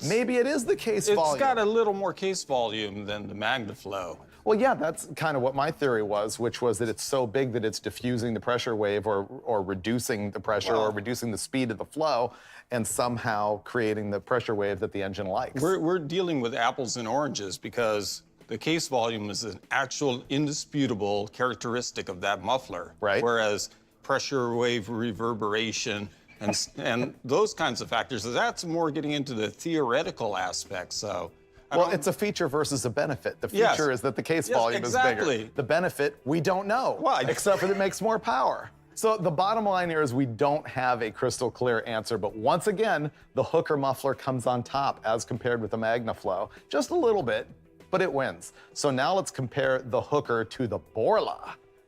Maybe it is the case volume. It's got a little more case volume than the MagnaFlow. Well, yeah, that's kind of what my theory was, which was that it's so big that it's diffusing the pressure wave or reducing the pressure or reducing the speed of the flow and somehow creating the pressure wave that the engine likes. We're dealing with apples and oranges because the case volume is an actual indisputable characteristic of that muffler. Right. Whereas pressure wave reverberation and those kinds of factors. So that's more getting into the theoretical aspects. So, Well, it's a feature versus a benefit. The feature is that the case volume is bigger. The benefit, we don't know, except for that it makes more power. So the bottom line here is we don't have a crystal clear answer, but once again, the Hooker muffler comes on top as compared with the MagnaFlow. Just a little bit, but it wins. So now let's compare the Hooker to the Brule.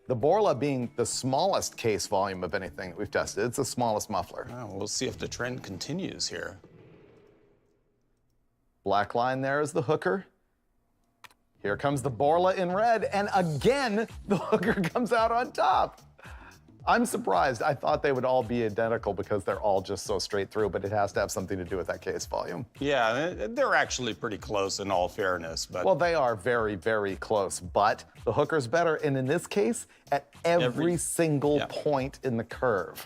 The Brule being the smallest case volume of anything that we've tested. It's the smallest muffler. Oh, we'll see if the trend continues here. Black line there is the Hooker. Here comes the Brule in red, and again, the Hooker comes out on top. I'm surprised. I thought they would all be identical because they're all just so straight through, but it has to have something to do with that case volume. Yeah, they're actually pretty close in all fairness. But well, they are very, very close, but the Hooker's better, and in this case, at every single point in the curve.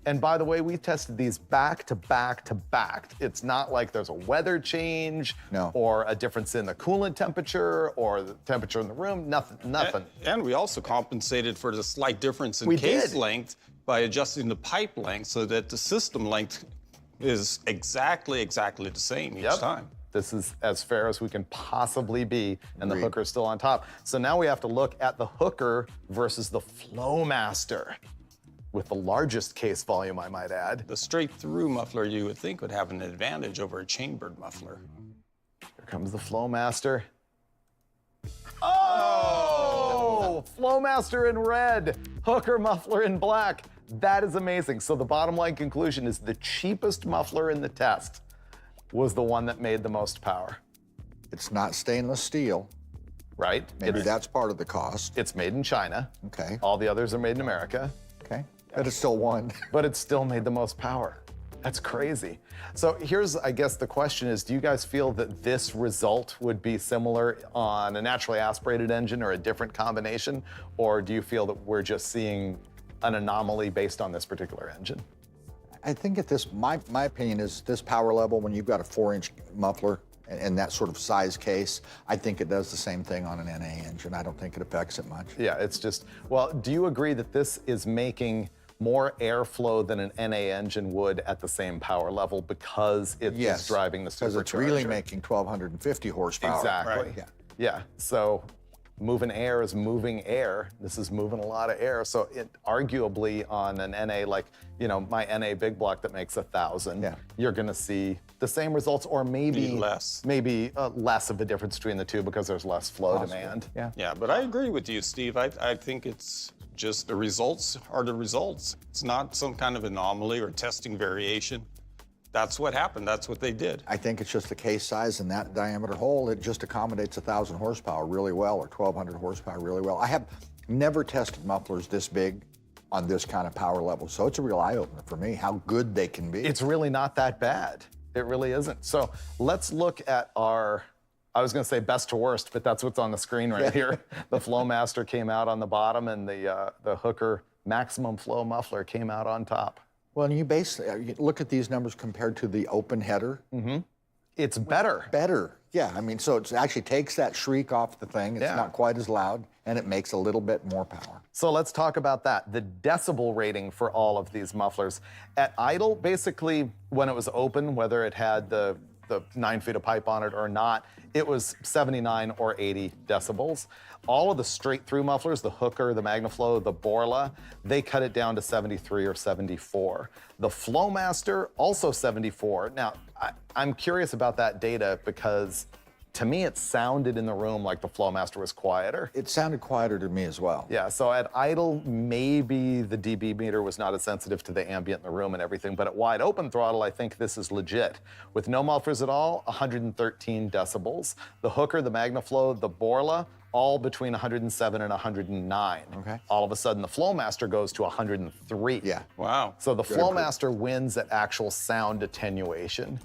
And by the way, we tested these back to back to back. It's not like there's a weather change or a difference in the coolant temperature or the temperature in the room, nothing. And we also compensated for the slight difference in case length by adjusting the pipe length so that the system length is exactly the same each time. This is as fair as we can possibly be, and the Hooker's still on top. So now we have to look at the Hooker versus the Flowmaster, with the largest case volume, I might add. The straight-through muffler you would think would have an advantage over a chambered muffler. Here comes the Flowmaster. Oh! Flowmaster in red, Hooker muffler in black. That is amazing. So the bottom line conclusion is the cheapest muffler in the test was the one that made the most power. It's not stainless steel. Right. Maybe that's part of the cost. It's made in China. Okay. All the others are made in America. Okay. But it still won. But it still made the most power. That's crazy. So here's, I guess, the question is, do you guys feel that this result would be similar on a naturally aspirated engine or a different combination? Or do you feel that we're just seeing an anomaly based on this particular engine? I think at this, my opinion is this power level, when you've got a 4-inch muffler and that sort of size case, I think it does the same thing on an NA engine. I don't think it affects it much. Yeah, it's just, well, do you agree that this is making more airflow than an NA engine would at the same power level because it is driving the supercharger? Because it's really making 1,250 horsepower. Exactly. Right. Yeah. So moving air is moving air. This is moving a lot of air. So it arguably on an NA, like, you know, my NA big block that makes 1,000, you're going to see the same results or maybe less of a difference between the two because there's less flow demand. Yeah, but I agree with you, Steve. I think it's just the results are the results. It's not some kind of anomaly or testing variation. That's what happened. That's what they did. I think it's just the case size and that diameter hole. It just accommodates 1,000 horsepower really well, or 1,200 horsepower really well. I have never tested mufflers this big on this kind of power level, so it's a real eye-opener for me how good they can be. It's really not that bad. It really isn't. So let's look at our, I was going to say best to worst, but that's what's on the screen right here. The Flowmaster came out on the bottom, and the Hooker maximum flow muffler came out on top. Well, and you basically look at these numbers compared to the open header. It's better. Better, yeah. I mean, so it actually takes that shriek off the thing. It's not quite as loud, and it makes a little bit more power. So let's talk about that. The decibel rating for all of these mufflers. At idle, basically, when it was open, whether it had the 9 feet of pipe on it or not, it was 79 or 80 decibels. All of the straight-through mufflers, the Hooker, the MagnaFlow, the Brule, they cut it down to 73 or 74. The Flowmaster, also 74. Now, I'm curious about that data because to me, it sounded in the room like the Flowmaster was quieter. It sounded quieter to me as well. Yeah, so at idle, maybe the dB meter was not as sensitive to the ambient in the room and everything, but at wide open throttle, I think this is legit. With no mufflers at all, 113 decibels. The Hooker, the MagnaFlow, the Brule, all between 107 and 109. Okay. All of a sudden, the Flowmaster goes to 103. Yeah. Wow. So the Flowmaster wins at actual sound attenuation.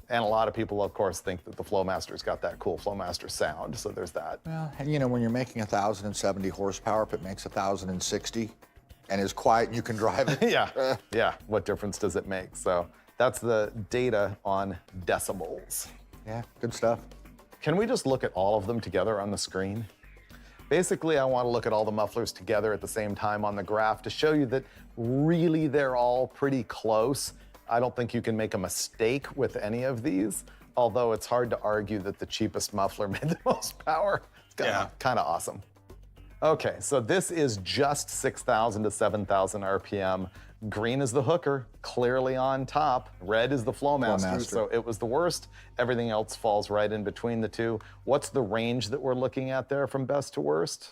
And a lot of people, of course, think that the Flowmaster's got that cool Flowmaster sound, so there's that. Well, and you know, when you're making 1,070 horsepower, if it makes 1,060 and is quiet and you can drive it. Yeah, what difference does it make? So that's the data on decibels. Yeah, good stuff. Can we just look at all of them together on the screen? Basically, I want to look at all the mufflers together at the same time on the graph to show you that really they're all pretty close. I don't think you can make a mistake with any of these, although it's hard to argue that the cheapest muffler made the most power. It's kind of awesome. Okay, so this is just 6,000 to 7,000 RPM. Green is the hooker, clearly on top. Red is the Flowmaster, so it was the worst. Everything else falls right in between the two. What's the range that we're looking at there from best to worst?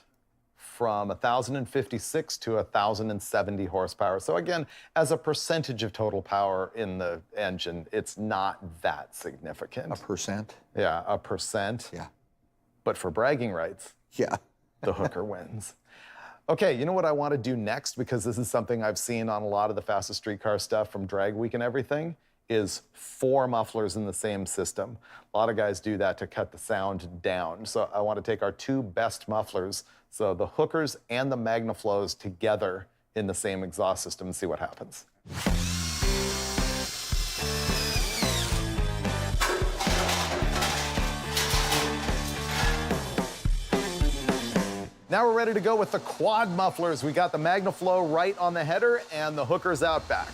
From 1,056 to 1,070 horsepower. So again, as a percentage of total power in the engine, it's not that significant. 1%? Yeah, 1%. Yeah. But for bragging rights, yeah, the hooker wins. Okay, you know what I want to do next, because this is something I've seen on a lot of the fastest streetcar stuff from Drag Week and everything, is 4 mufflers in the same system. A lot of guys do that to cut the sound down. So I want to take our 2 best mufflers, so the hookers and the MagnaFlows together in the same exhaust system, and see what happens. Now we're ready to go with the quad mufflers. We got the MagnaFlow right on the header and the hookers out back.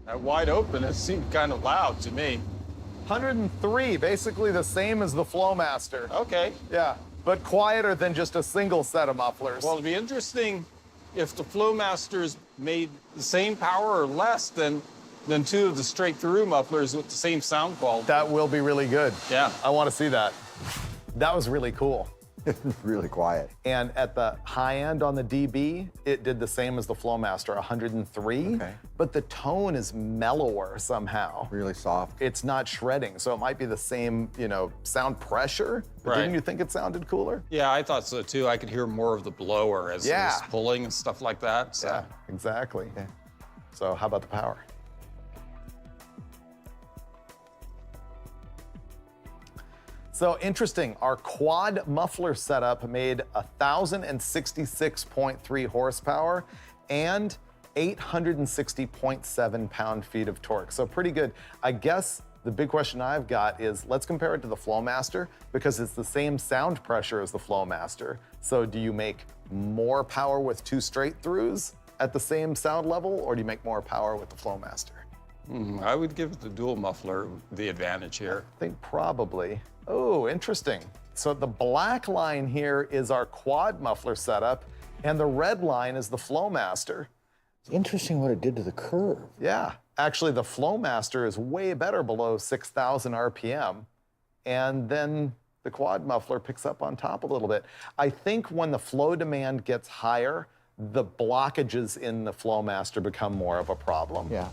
That wide open, it seemed kind of loud to me. 103, basically the same as the Flowmaster. Okay. Yeah, but quieter than just a single set of mufflers. Well, it'd be interesting if the Flowmasters made the same power or less than 2 of the straight-through mufflers with the same sound quality. That will be really good. Yeah. I want to see that. That was really cool. really quiet. And at the high end on the DB, it did the same as the Flowmaster, 103. Okay. But the tone is mellower somehow. Really soft. It's not shredding, so it might be the same, sound pressure. But Right. didn't you think it sounded cooler? Yeah, I thought so too. I could hear more of the blower as it was pulling and stuff like that. So. Yeah, exactly. Yeah. So how about the power? So interesting, our quad muffler setup made 1,066.3 horsepower and 860.7 pound-feet of torque. So pretty good. I guess the big question I've got is, let's compare it to the Flowmaster, because it's the same sound pressure as the Flowmaster. So do you make more power with 2 straight throughs at the same sound level, or do you make more power with the Flowmaster? I would give the dual muffler the advantage here. I think probably. Oh, interesting. So the black line here is our quad muffler setup, and the red line is the Flowmaster. It's interesting what it did to the curve. Yeah, actually the Flowmaster is way better below 6,000 RPM, and then the quad muffler picks up on top a little bit. I think when the flow demand gets higher, the blockages in the Flowmaster become more of a problem. Yeah.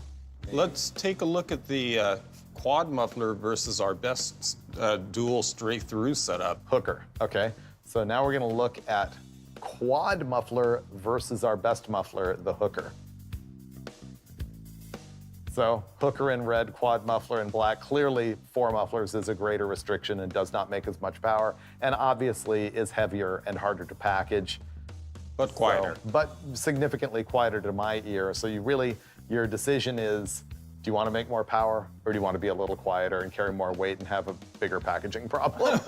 Let's take a look at the quad muffler versus our best dual straight-through setup. Hooker, okay. So now we're gonna look at quad muffler versus our best muffler, the hooker. So hooker in red, quad muffler in black. Clearly 4 mufflers is a greater restriction and does not make as much power, and obviously is heavier and harder to package. But quieter. But significantly quieter to my ear. So your decision is, do you want to make more power, or do you want to be a little quieter and carry more weight and have a bigger packaging problem?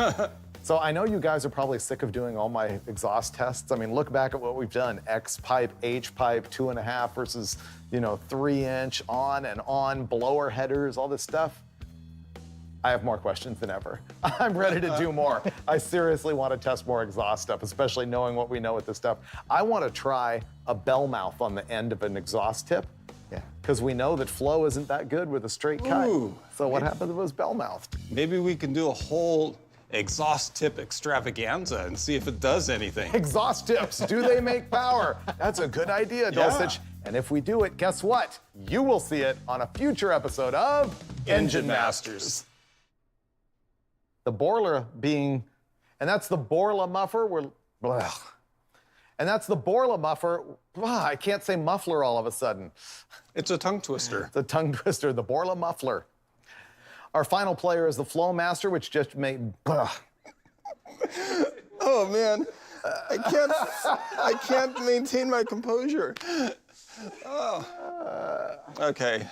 So I know you guys are probably sick of doing all my exhaust tests. I mean, look back at what we've done. X pipe, H pipe, 2.5 versus 3-inch, on and on, blower headers, all this stuff. I have more questions than ever. I'm ready to do more. I seriously want to test more exhaust stuff, especially knowing what we know with this stuff. I want to try a bell mouth on the end of an exhaust tip. Yeah. Because we know that flow isn't that good with a straight cut. Ooh. So what happens if it was bell mouthed? Maybe we can do a whole exhaust tip extravaganza and see if it does anything. Exhaust tips, do they make power? That's a good idea, Dulcich. And if we do it, guess what? You will see it on a future episode of Engine Masters. The Borla being, and that's the Borla muffler. And that's the Borla muffler. I can't say muffler all of a sudden. It's a tongue twister. It's a tongue twister, the Borla muffler. Our final player is the Flowmaster, which just made. Oh man, I can't maintain my composure. Oh. Okay.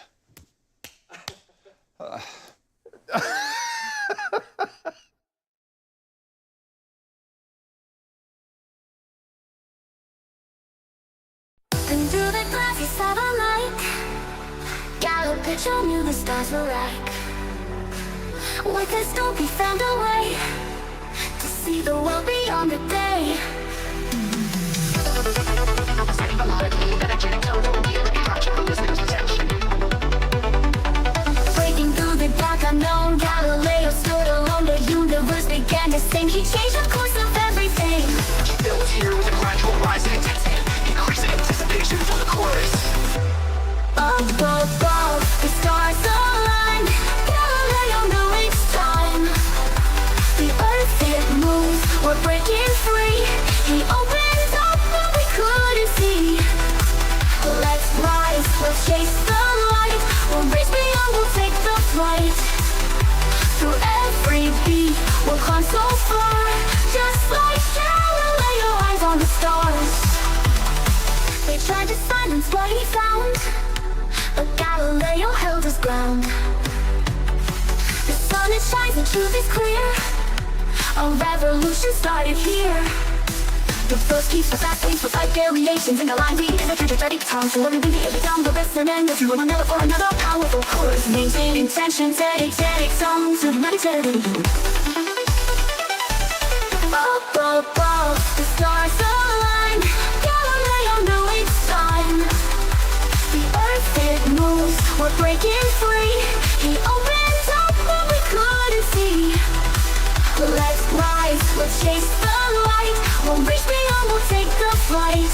And through the glassy satellite, Dulcich knew the stars were right. With his scope he found a way to see the world beyond the day. Breaking through the dark unknown, Galileo stood alone. The universe began to sing. He changed the course of everything. Built here with a gradual rise in intensity, increasing anticipation for the chorus. Up above, the stars align. Galileo knew it's time. The earth, it moves, we're breaking free. He opened up what we couldn't see. Let's rise, let's chase the light. We'll reach beyond, we'll take the flight. Through every beat, we'll climb so far. Just like Galileo, eyes on the stars. They tried to silence what he found, but Galileo held his ground. The sun it shines, the truth is clear. A revolution started here. The first keeps the fast waves with like variations in the line. We in the future ready time to learn to be every down the rest and end. If you want another for another powerful chorus, maintain intention, take song to the meditation. Up above, the stars align. Galileo knew it's time. The earth, it moves, we're breaking free. He opens up what we couldn't see. Let's rise, let's chase the light. We'll reach beyond, we'll take the flight.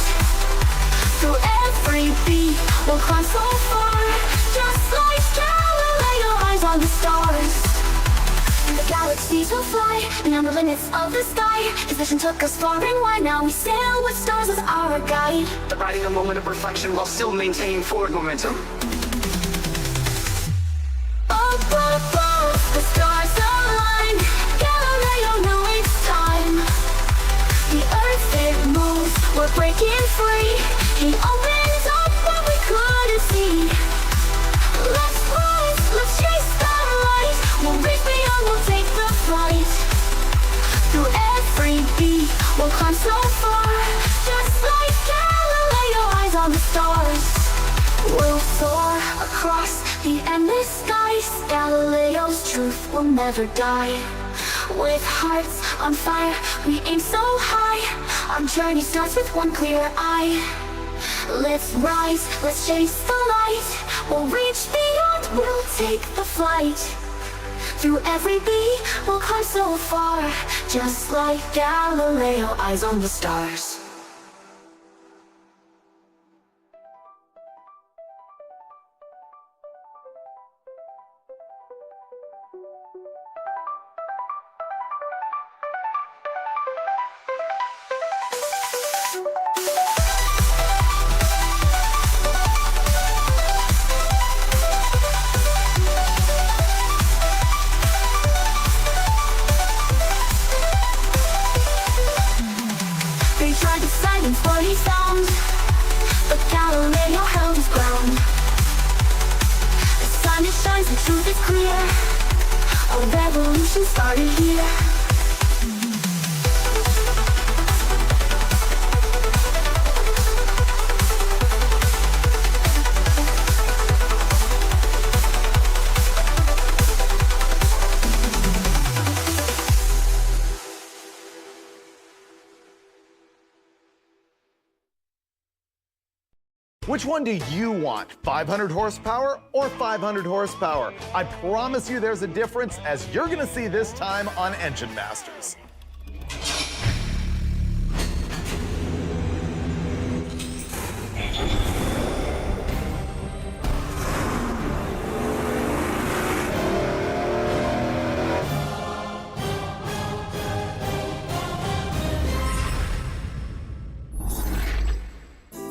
Through every beat, we'll climb so far. Just like Galileo, eyes on the stars. The galaxies will fly beyond the limits of the sky. His vision took us far and wide. Now we sail with stars as our guide. Providing a moment of reflection while still maintaining forward momentum. Up above, the stars align. Galileo knew it's time. The earth, it moves, we're breaking free. He opens up what we couldn't see. Let's rise, let's chase the light. We'll reach beyond, we'll take the flight. Through every beat, we'll climb so far. Just like Galileo, eyes on the stars. We'll soar across the endless skies. Galileo's truth will never die. With hearts on fire, we aim so high. Our journey starts with one clear eye. Let's rise, let's chase the light. We'll reach beyond, we'll take the flight. Through every beat, we'll climb so far. Just like Galileo, eyes on the stars. What he found, but Galileo held his ground. The sun it shines, the truth is clear. A revolution started here. Which one do you want? 500 horsepower or 500 horsepower? I promise you there's a difference, as you're gonna see this time on Engine Masters.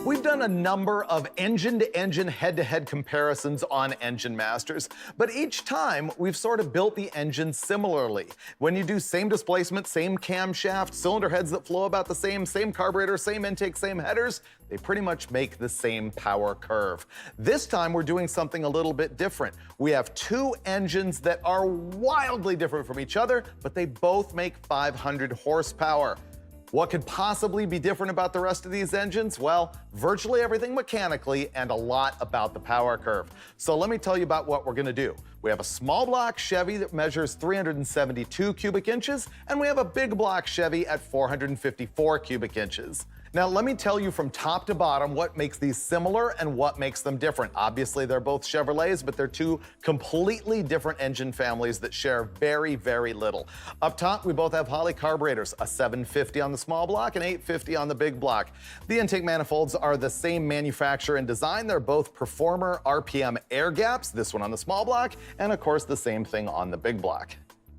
We We've done a number of engine-to-engine head-to-head comparisons on Engine Masters, but each time we've sort of built the engine similarly. When you do same displacement, same camshaft, cylinder heads that flow about the same carburetor, same intake, same headers, they pretty much make the same power curve. This time we're doing something a little bit different. We have two engines that are wildly different from each other, but they both make 500 horsepower. What could possibly be different about the rest of these engines? Well, virtually everything mechanically and a lot about the power curve. So let me tell you about what we're gonna do. We have a small block Chevy that measures 372 cubic inches, and we have a big block Chevy at 454 cubic inches. Now, let me tell you from top to bottom what makes these similar and what makes them different. Obviously, they're both Chevrolets, but they're two completely different engine families that share very, very little. Up top, we both have Holley carburetors, a 750 on the small block and 850 on the big block. The intake manifolds are the same manufacturer and design. They're both Performer RPM air gaps, this one on the small block, and of course, the same thing on the big block.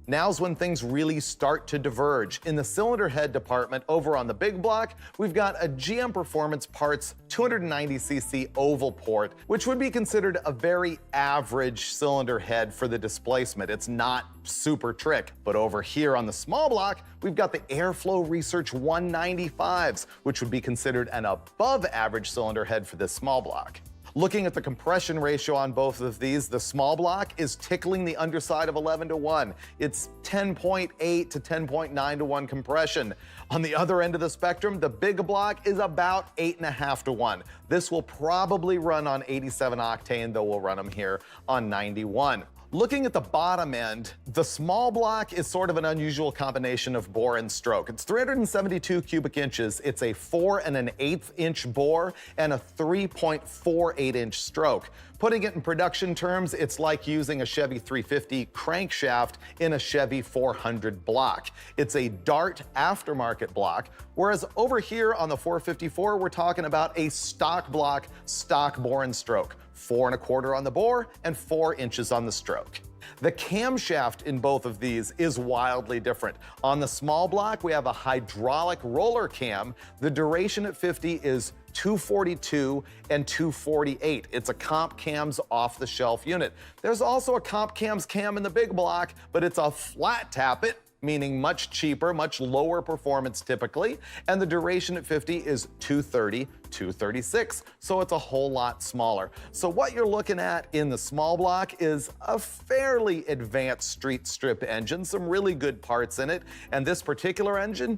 Now's when things really start to diverge. In the cylinder head department over on the big block, we've got a GM Performance Parts 290cc oval port, which would be considered a very average cylinder head for the displacement. It's not super trick. But over here on the small block, we've got the Airflow Research 195s, which would be considered an above average cylinder head for this small block. Looking at the compression ratio on both of these, the small block is tickling the underside of 11:1. It's 10.8 to 10.9:1 compression. On the other end of the spectrum, the big block is about 8.5:1. This will probably run on 87 octane, though we'll run them here on 91. Looking at the bottom end, the small block is sort of an unusual combination of bore and stroke. It's 372 cubic inches. It's a 4 1/8 inch bore and a 3.48 inch stroke. Putting it in production terms, it's like using a Chevy 350 crankshaft in a Chevy 400 block. It's a Dart aftermarket block, whereas over here on the 454, we're talking about a stock block, stock bore and stroke. 4 1/4 on the bore and 4 inches on the stroke. The camshaft in both of these is wildly different. On the small block, we have a hydraulic roller cam. The duration at 50 is 242 and 248. It's a Comp Cams off-the-shelf unit. There's also a Comp Cams cam in the big block, but it's a flat tappet, meaning much cheaper, much lower performance typically, and the duration at 50 is 230, 236, so it's a whole lot smaller. So what you're looking at in the small block is a fairly advanced street strip engine, some really good parts in it, and this particular engine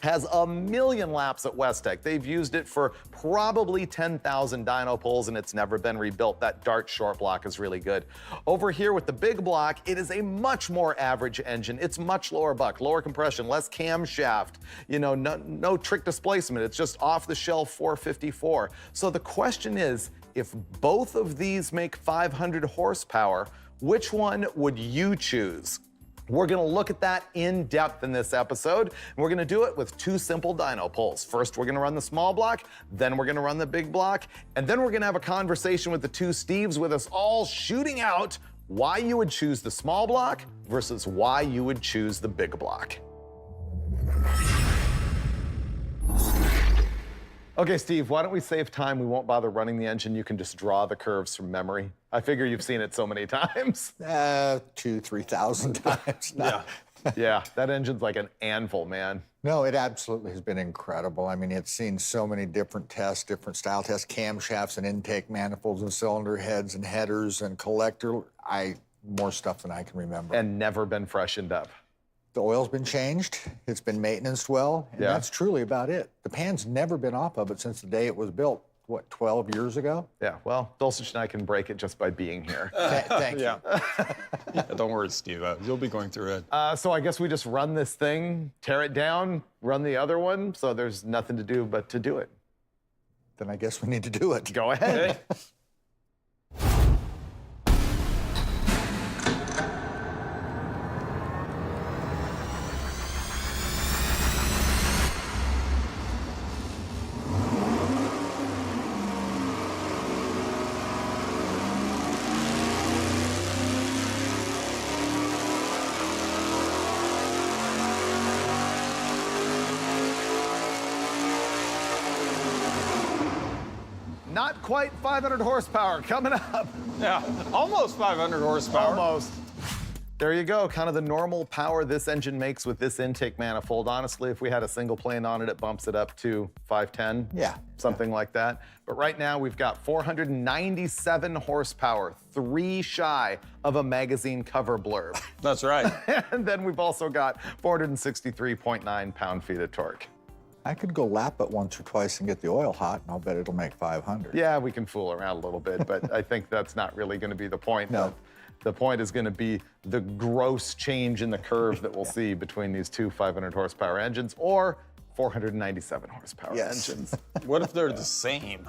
has 1,000,000 laps at Westech. They've used it for probably 10,000 dyno pulls and it's never been rebuilt. That Dart short block is really good. Over here with the big block, it is a much more average engine. It's much lower buck, lower compression, less camshaft, no trick displacement. It's just off the shelf 454. So the question is, if both of these make 500 horsepower, which one would you choose? We're gonna look at that in depth in this episode, and we're gonna do it with two simple dyno pulls. First, we're gonna run the small block, then we're gonna run the big block, and then we're gonna have a conversation with the two Steves with us all shooting out why you would choose the small block versus why you would choose the big block. Okay, Steve, why don't we save time? We won't bother running the engine. You can just draw the curves from memory. I figure you've seen it so many times. 2,000-3,000 times. Yeah. Yeah, that engine's like an anvil, man. No, it absolutely has been incredible. I mean, it's seen so many different tests, different style tests, camshafts and intake manifolds and cylinder heads and headers and collector. More stuff than I can remember. And never been freshened up. The oil's been changed, it's been maintenanced well, and that's truly about it. The pan's never been off of it since the day it was built, 12 years ago? Yeah, well, Dulcich and I can break it just by being here. Thank you. Yeah, don't worry, Steve. You'll be going through it. So I guess we just run this thing, tear it down, run the other one, so there's nothing to do but to do it. Then I guess we need to do it. Go ahead. Okay. not quite 500 horsepower coming up. Yeah, almost 500 horsepower. Almost. There you go, kind of the normal power this engine makes with this intake manifold. Honestly, if we had a single plane on it, it bumps it up to 510. Yeah. Something like that. But right now we've got 497 horsepower, 3 shy of a magazine cover blurb. That's right. And then we've also got 463.9 pound-feet of torque. I could go lap it once or twice and get the oil hot, and I'll bet it'll make 500. Yeah, we can fool around a little bit, but I think that's not really going to be the point. No. The point is going to be the gross change in the curve that we'll see between these two 500 horsepower engines or 497 horsepower Yes. engines. What if they're the same?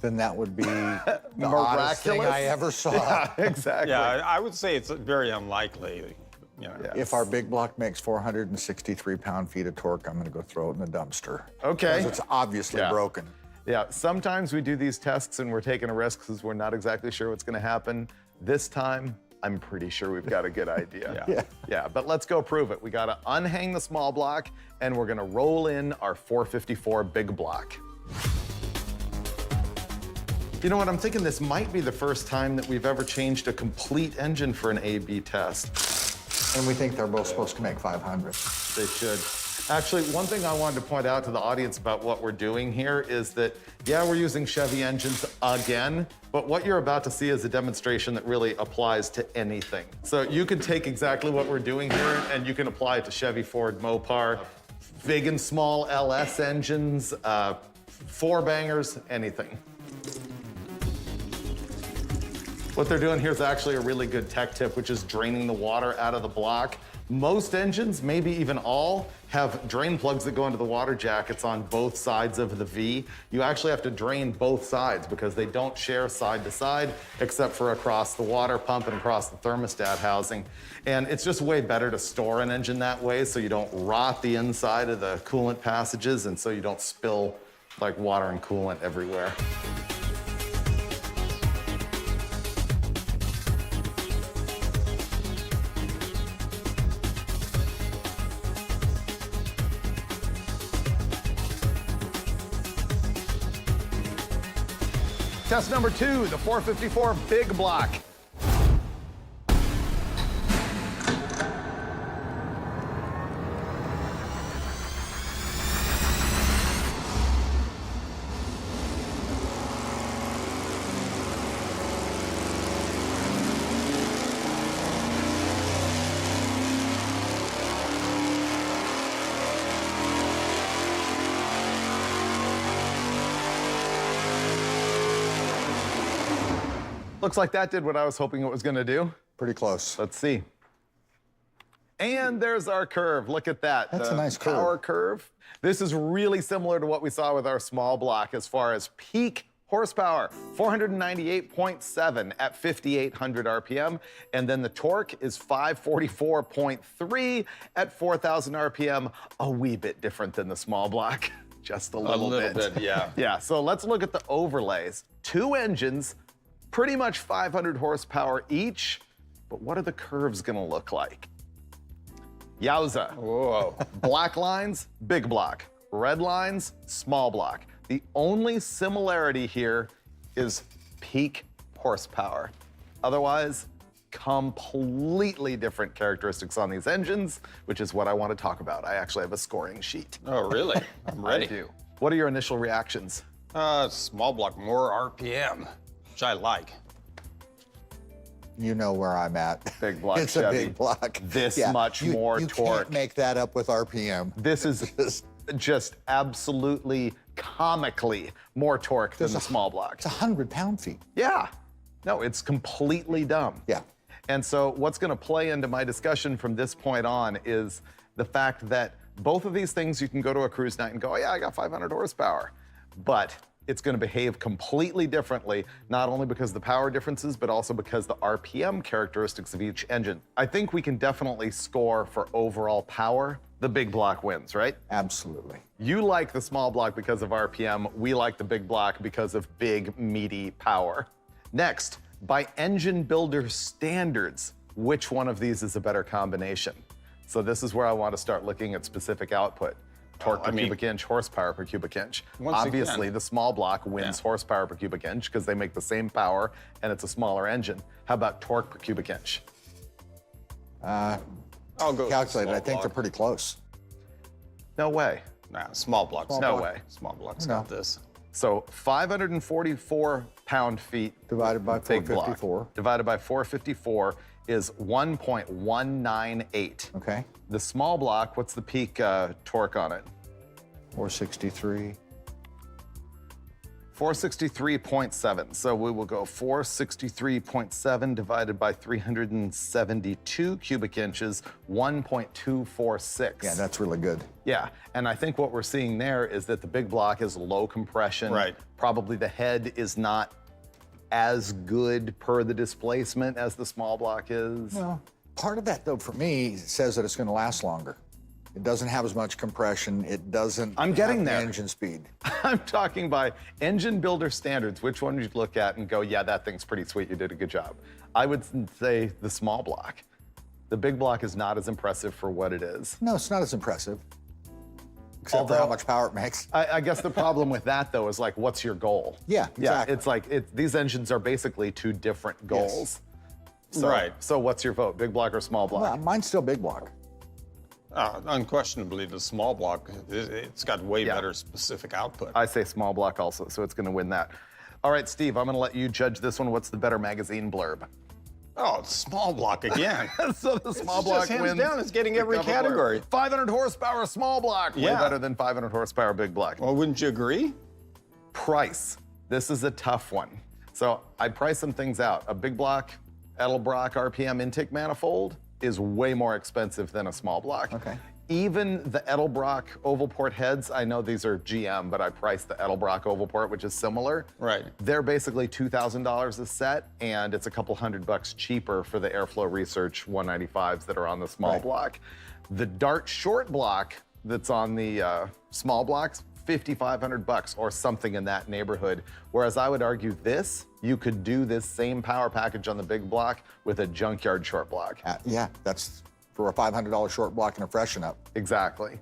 Then that would be the oddest thing Miraculous? I ever saw. Yeah, exactly. Yeah, I would say it's very unlikely. You know. Yeah. If our big block makes 463 pound-feet of torque, I'm going to go throw it in the dumpster. Okay. Because it's obviously Yeah. broken. Yeah, sometimes we do these tests and we're taking a risk because we're not exactly sure what's going to happen. This time, I'm pretty sure we've got a good idea. Yeah. Yeah, but let's go prove it. We got to unhang the small block and we're going to roll in our 454 big block. You know what, I'm thinking this might be the first time that we've ever changed a complete engine for an A/B test. And we think they're both supposed to make 500. They should. Actually, one thing I wanted to point out to the audience about what we're doing here is that, yeah, we're using Chevy engines again, but what you're about to see is a demonstration that really applies to anything. So you can take exactly what we're doing here and you can apply it to Chevy, Ford, Mopar, big and small LS engines, four bangers, anything. What they're doing here is actually a really good tech tip, which is draining the water out of the block. Most engines, maybe even all, have drain plugs that go into the water jackets on both sides of the V. You actually have to drain both sides because they don't share side to side, except for across the water pump and across the thermostat housing. And it's just way better to store an engine that way so you don't rot the inside of the coolant passages and so you don't spill like water and coolant everywhere. Test number 2, the 454 big block. Looks like that did what I was hoping it was going to do. Pretty close. Let's see. And there's our curve. Look at that. That's the a nice curve. power curve. This is really similar to what we saw with our small block as far as peak horsepower, 498.7 at 5,800 RPM. And then the torque is 544.3 at 4,000 RPM, a wee bit different than the small block. Just a little bit, yeah. Yeah, so let's look at the overlays. Two engines, pretty much 500 horsepower each, but what are the curves gonna look like? Yowza. Whoa. Black lines, big block. Red lines, small block. The only similarity here is peak horsepower. Otherwise, completely different characteristics on these engines, which is what I want to talk about. I actually have a scoring sheet. Oh, really? I'm ready. I do. What are your initial reactions? Small block, more RPM, which I like. You know where I'm at. Big block It's Chevy. a big block. This much more you torque. Can't make that up with RPM. This is just absolutely comically more torque than the small block. It's 100 pound-feet. Yeah. No, it's completely dumb. Yeah. And so what's going to play into my discussion from this point on is the fact that both of these things you can go to a cruise night and go, oh yeah, I got 500 horsepower. But it's going to behave completely differently, not only because of the power differences, but also because the RPM characteristics of each engine. I think we can definitely score for overall power. The big block wins, right? Absolutely. You like the small block because of RPM. We like the big block because of big, meaty power. Next, by engine builder standards, which one of these is a better combination? So this is where I want to start looking at specific output. torque Oh, per I mean- cubic inch, horsepower per cubic inch. Once Obviously, again- the small block wins Yeah. horsepower per cubic inch because they make the same power and it's a smaller engine. How about torque per cubic inch? I'll go with Calculated, small I think they're block. pretty close. No way. Nah, small blocks. No way. Small blocks No. got this. So 544 pound-feet Divided by big block 454. divided by 454 is 1.198. Okay. The small block, what's the peak torque on it? 463. 463.7. So we will go 463.7 divided by 372 cubic inches, 1.246. Yeah, that's really good. Yeah, and I think what we're seeing there is that the big block is low compression. Right. Probably the head is not as good per the displacement as the small block is. Well, part of that, though, for me, says that it's going to last longer. It doesn't have as much compression. It doesn't I'm getting have the there. engine speed. I'm talking by engine builder standards. Which one would you look at and go, yeah, that thing's pretty sweet, you did a good job? I would say the small block. The big block is not as impressive for what it is. No, it's not as impressive. Except for Although- how much power it makes. I guess the problem with that, though, is like, what's your goal? Yeah, exactly. It's like, these engines are basically two different goals. So, Right. So what's your vote, big block or small block? Well, mine's still big block. Unquestionably, the small block, it's got way Yeah. better specific output. I say small block also, so it's going to win that. All right, Steve, I'm going to let you judge this one. What's the better magazine blurb? Oh, it's small block again. So the small It's block just hands wins. down, it's getting the every cover blurb. category. 500 horsepower small block, way Yeah. better than 500 horsepower big block. Well, wouldn't you agree? Price. This is a tough one. So I price some things out. A big block Edelbrock RPM intake manifold is way more expensive than a small block. Okay. Even the Edelbrock oval port heads, I know these are GM, but I priced the Edelbrock oval port, which is similar. Right. They're basically $2,000 a set, and it's a couple $100 cheaper for the Airflow Research 195s that are on the small Right. block. The Dart short block that's on the small blocks, $5,500 or something in that neighborhood. Whereas I would argue this, you could do this same power package on the big block with a junkyard short block. Yeah, that's for a $500 short block and a freshen up. Exactly.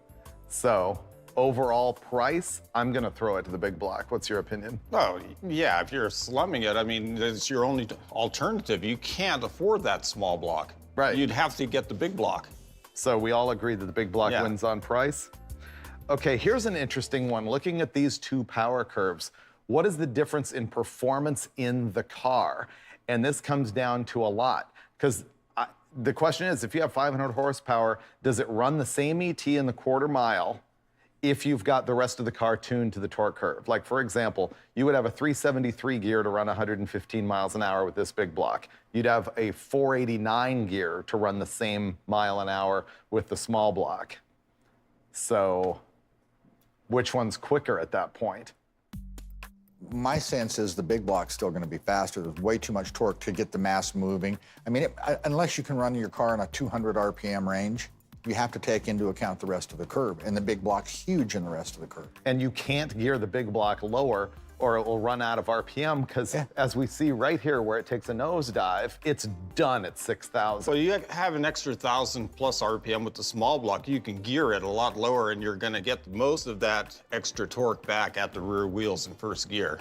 So overall price, I'm gonna throw it to the big block. What's your opinion? Oh, yeah, if you're slumming it, I mean, it's your only alternative. You can't afford that small block. Right. You'd have to get the big block. So we all agree that the big block Yeah. wins on price? Okay, here's an interesting one. Looking at these two power curves, what is the difference in performance in the car? And this comes down to a lot, because the question is, if you have 500 horsepower, does it run the same ET in the quarter mile if you've got the rest of the car tuned to the torque curve? Like, for example, you would have a 373 gear to run 115 miles an hour with this big block. You'd have a 489 gear to run the same mile an hour with the small block. So which one's quicker at that point? My sense is the big block's still going to be faster. There's way too much torque to get the mass moving. I mean, unless you can run your car in a 200 RPM range, you have to take into account the rest of the curve. And the big block's huge in the rest of the curve. And you can't gear the big block lower or it will run out of RPM because as we see right here where it takes a nosedive, it's done at 6,000. So you have an extra 1,000 plus RPM with the small block. You can gear it a lot lower and you're gonna get most of that extra torque back at the rear wheels in first gear.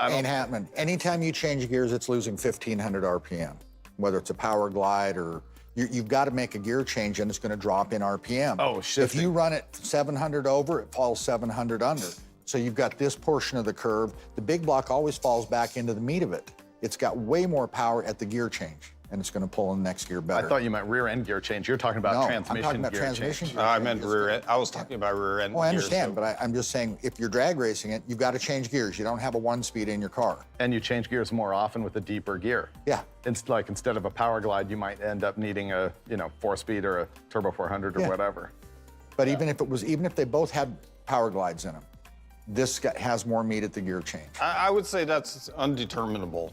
Ain't happening. Anytime you change gears, it's losing 1,500 RPM, whether it's a power glide or you've got to make a gear change and it's going to drop in RPM. Oh, If shifting. you run it 700 over, it falls 700 under. So you've got this portion of the curve. The big block always falls back into the meat of it. It's got way more power at the gear change, and it's going to pull in the next gear better. I thought you meant rear end gear change. You're talking about No, transmission I'm talking about gear transmission change. gear I change. meant rear end. I was talking about rear end. Oh, I gears, understand, so- but I'm just saying if you're drag racing it, you've got to change gears. You don't have a one-speed in your car. And you change gears more often with a deeper gear. Yeah. It's like instead of a power glide, you might end up needing a 4-speed or a turbo 400 or Yeah. whatever. But even if they both had power glides in them, this has more meat at the gear change. I would say that's undeterminable.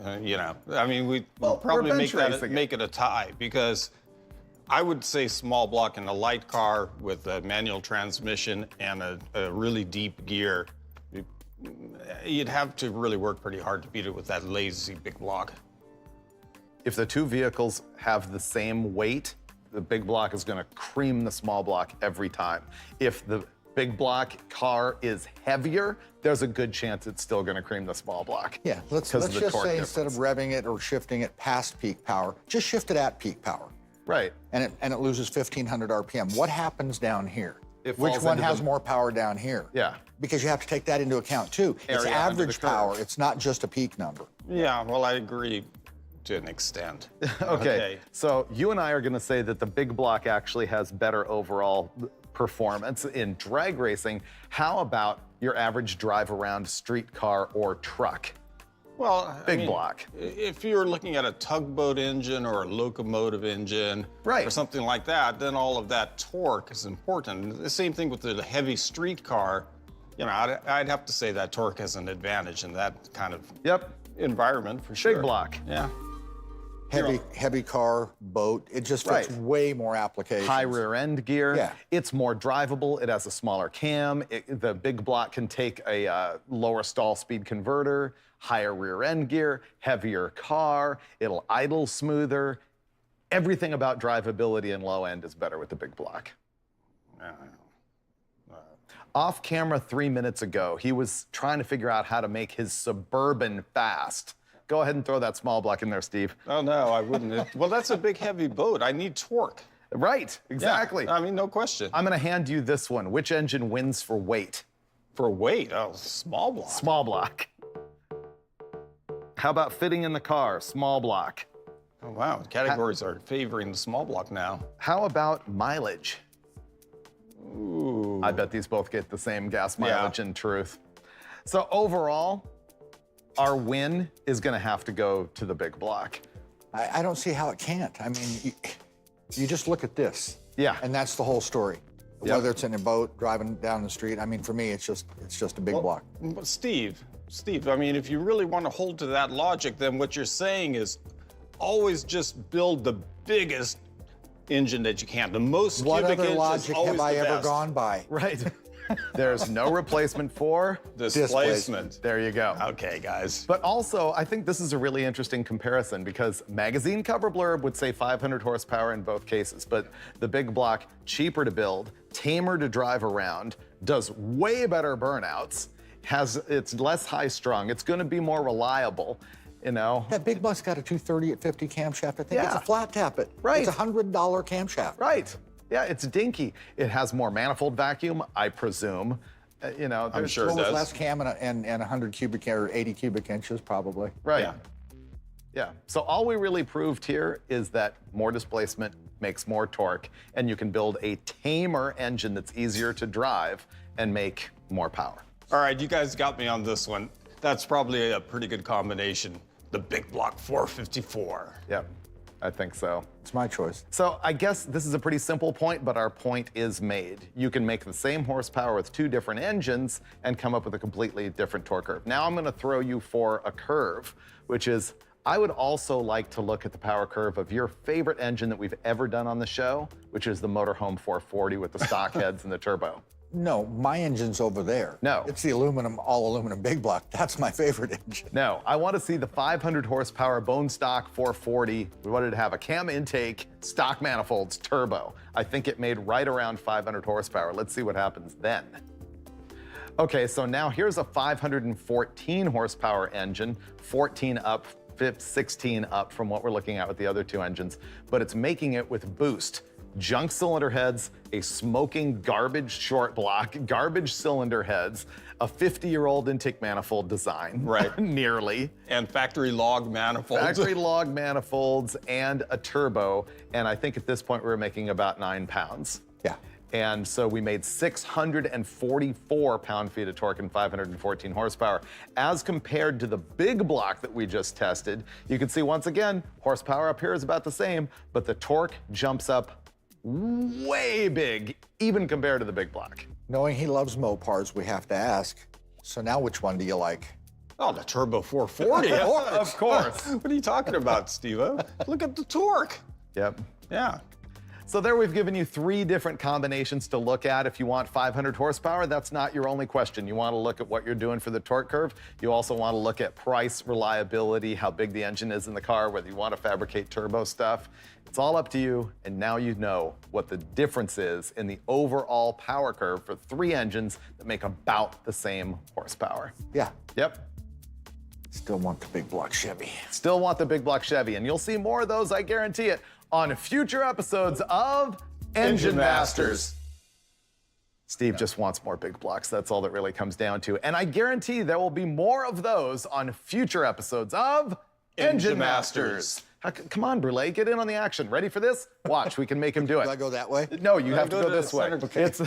I mean, we'll Well, probably we're make bench racing it a tie because I would say small block in a light car with a manual transmission and a really deep gear. You'd have to really work pretty hard to beat it with that lazy big block. If the two vehicles have the same weight, the big block is going to cream the small block every time. If the big block car is heavier, there's a good chance it's still going to cream the small block. Yeah, let's just say instead of revving it or shifting it past peak power, just shift it at peak power. Right. And it loses 1,500 RPM. What happens down here? It Which falls one into has the- more power down here? Yeah. Because you have to take that into account too. It's Area under the average curve. power. It's not just a peak number. Yeah, well, I agree to an extent. Okay. So you and I are going to say that the big block actually has better overall performance in drag racing. How about your average drive around street car or truck? Well, I Big mean, block. If you're looking at a tugboat engine or a locomotive engine Right. or something like that, then all of that torque is important. The same thing with the heavy street car. You know, I'd have to say that torque has an advantage in that kind of Yep. environment for sure. Big block. Yeah. Heavy car, boat, it just fits Right. way more applications. High rear end gear. Yeah. It's more drivable. It has a smaller cam. The big block can take a lower stall speed converter, higher rear end gear, heavier car. It'll idle smoother. Everything about drivability and low end is better with the big block. Off camera 3 minutes ago, he was trying to figure out how to make his Suburban fast. Go ahead and throw that small block in there, Steve. Oh, no, I wouldn't. Well, that's a big, heavy boat. I need torque. Right, exactly. Yeah, I mean, no question. I'm going to hand you this one. Which engine wins for weight? For weight, oh, small block. Small block. How about fitting in the car? Small block. Oh, wow, categories are favoring the small block now. How about mileage? Ooh. I bet these both get the same gas mileage in truth. So overall, our win is going to have to go to the big block. I don't see how it can't. I mean, you just look at this. Yeah. And that's the whole story. Yep. Whether it's in a boat, driving down the street, I mean, for me, it's just a big block. But Steve, I mean, if you really want to hold to that logic, then what you're saying is always just build the biggest engine that you can. The most What cubic other inch is logic always have I the ever best. gone by? Right. There's no replacement for Displacement. There you go. Okay, guys. But also, I think this is a really interesting comparison because magazine cover blurb would say 500 horsepower in both cases, but the big block, cheaper to build, tamer to drive around, does way better burnouts, it's less high strung, it's going to be more reliable, you know. That big block's got a 230 at 50 camshaft. I think Yeah. it's a flat tappet. Right. It's a $100 camshaft. Right. Yeah, it's dinky. It has more manifold vacuum, I presume. You know, I'm sure it Well, does. less cam and 100 cubic or 80 cubic inches probably. Right. Yeah. Yeah. So all we really proved here is that more displacement makes more torque, and you can build a tamer engine that's easier to drive and make more power. All right, you guys got me on this one. That's probably a pretty good combination. The big block 454. Yep, I think so. It's my choice. So I guess this is a pretty simple point, but our point is made. You can make the same horsepower with two different engines and come up with a completely different torque curve. Now I'm going to throw you for a curve, which is I would also like to look at the power curve of your favorite engine that we've ever done on the show, which is the Motorhome 440 with the stock heads and the turbo. No, my engine's over there. No. It's the aluminum, all aluminum big block. That's my favorite engine. No, I want to see the 500 horsepower bone stock 440. We wanted to have a cam intake, stock manifolds, turbo. I think it made right around 500 horsepower. Let's see what happens then. Okay, so now here's a 514 horsepower engine, 14 up, 16 up from what we're looking at with the other two engines, but it's making it with boost. Junk cylinder heads, a smoking garbage short block, garbage cylinder heads, a 50-year-old intake manifold design. Right. Nearly. And factory log manifolds. Factory log manifolds and a turbo. And I think at this point we were making about 9 pounds. Yeah. And so we made 644 pound-feet of torque and 514 horsepower. As compared to the big block that we just tested, you can see once again, horsepower up here is about the same, but the torque jumps up way big, even compared to the big block. Knowing he loves Mopars, we have to ask, so now which one do you like? Oh, the Turbo 440. Of course. What are you talking about, Steve-O? Look at the torque. Yep. Yeah. So there we've given you 3 different combinations to look at. If you want 500 horsepower, that's not your only question. You want to look at what you're doing for the torque curve. You also want to look at price, reliability, how big the engine is in the car, whether you want to fabricate turbo stuff. It's all up to you, and now you know what the difference is in the overall power curve for 3 engines that make about the same horsepower. Yeah. Yep. Still want the big block Chevy. Still want the big block Chevy, and you'll see more of those, I guarantee it, on future episodes of Engine Masters. Steve just wants more big blocks. That's all that really comes down to. And I guarantee there will be more of those on future episodes of Engine Masters. Come on, Brule, get in on the action. Ready for this? Watch, we can make him do it. Do I go that way? No, you have to go this way. Okay. It's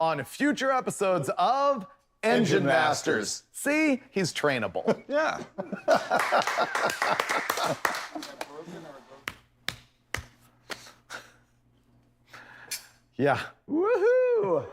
on future episodes of Engine Masters. See, he's trainable. Yeah. Yeah. Woohoo!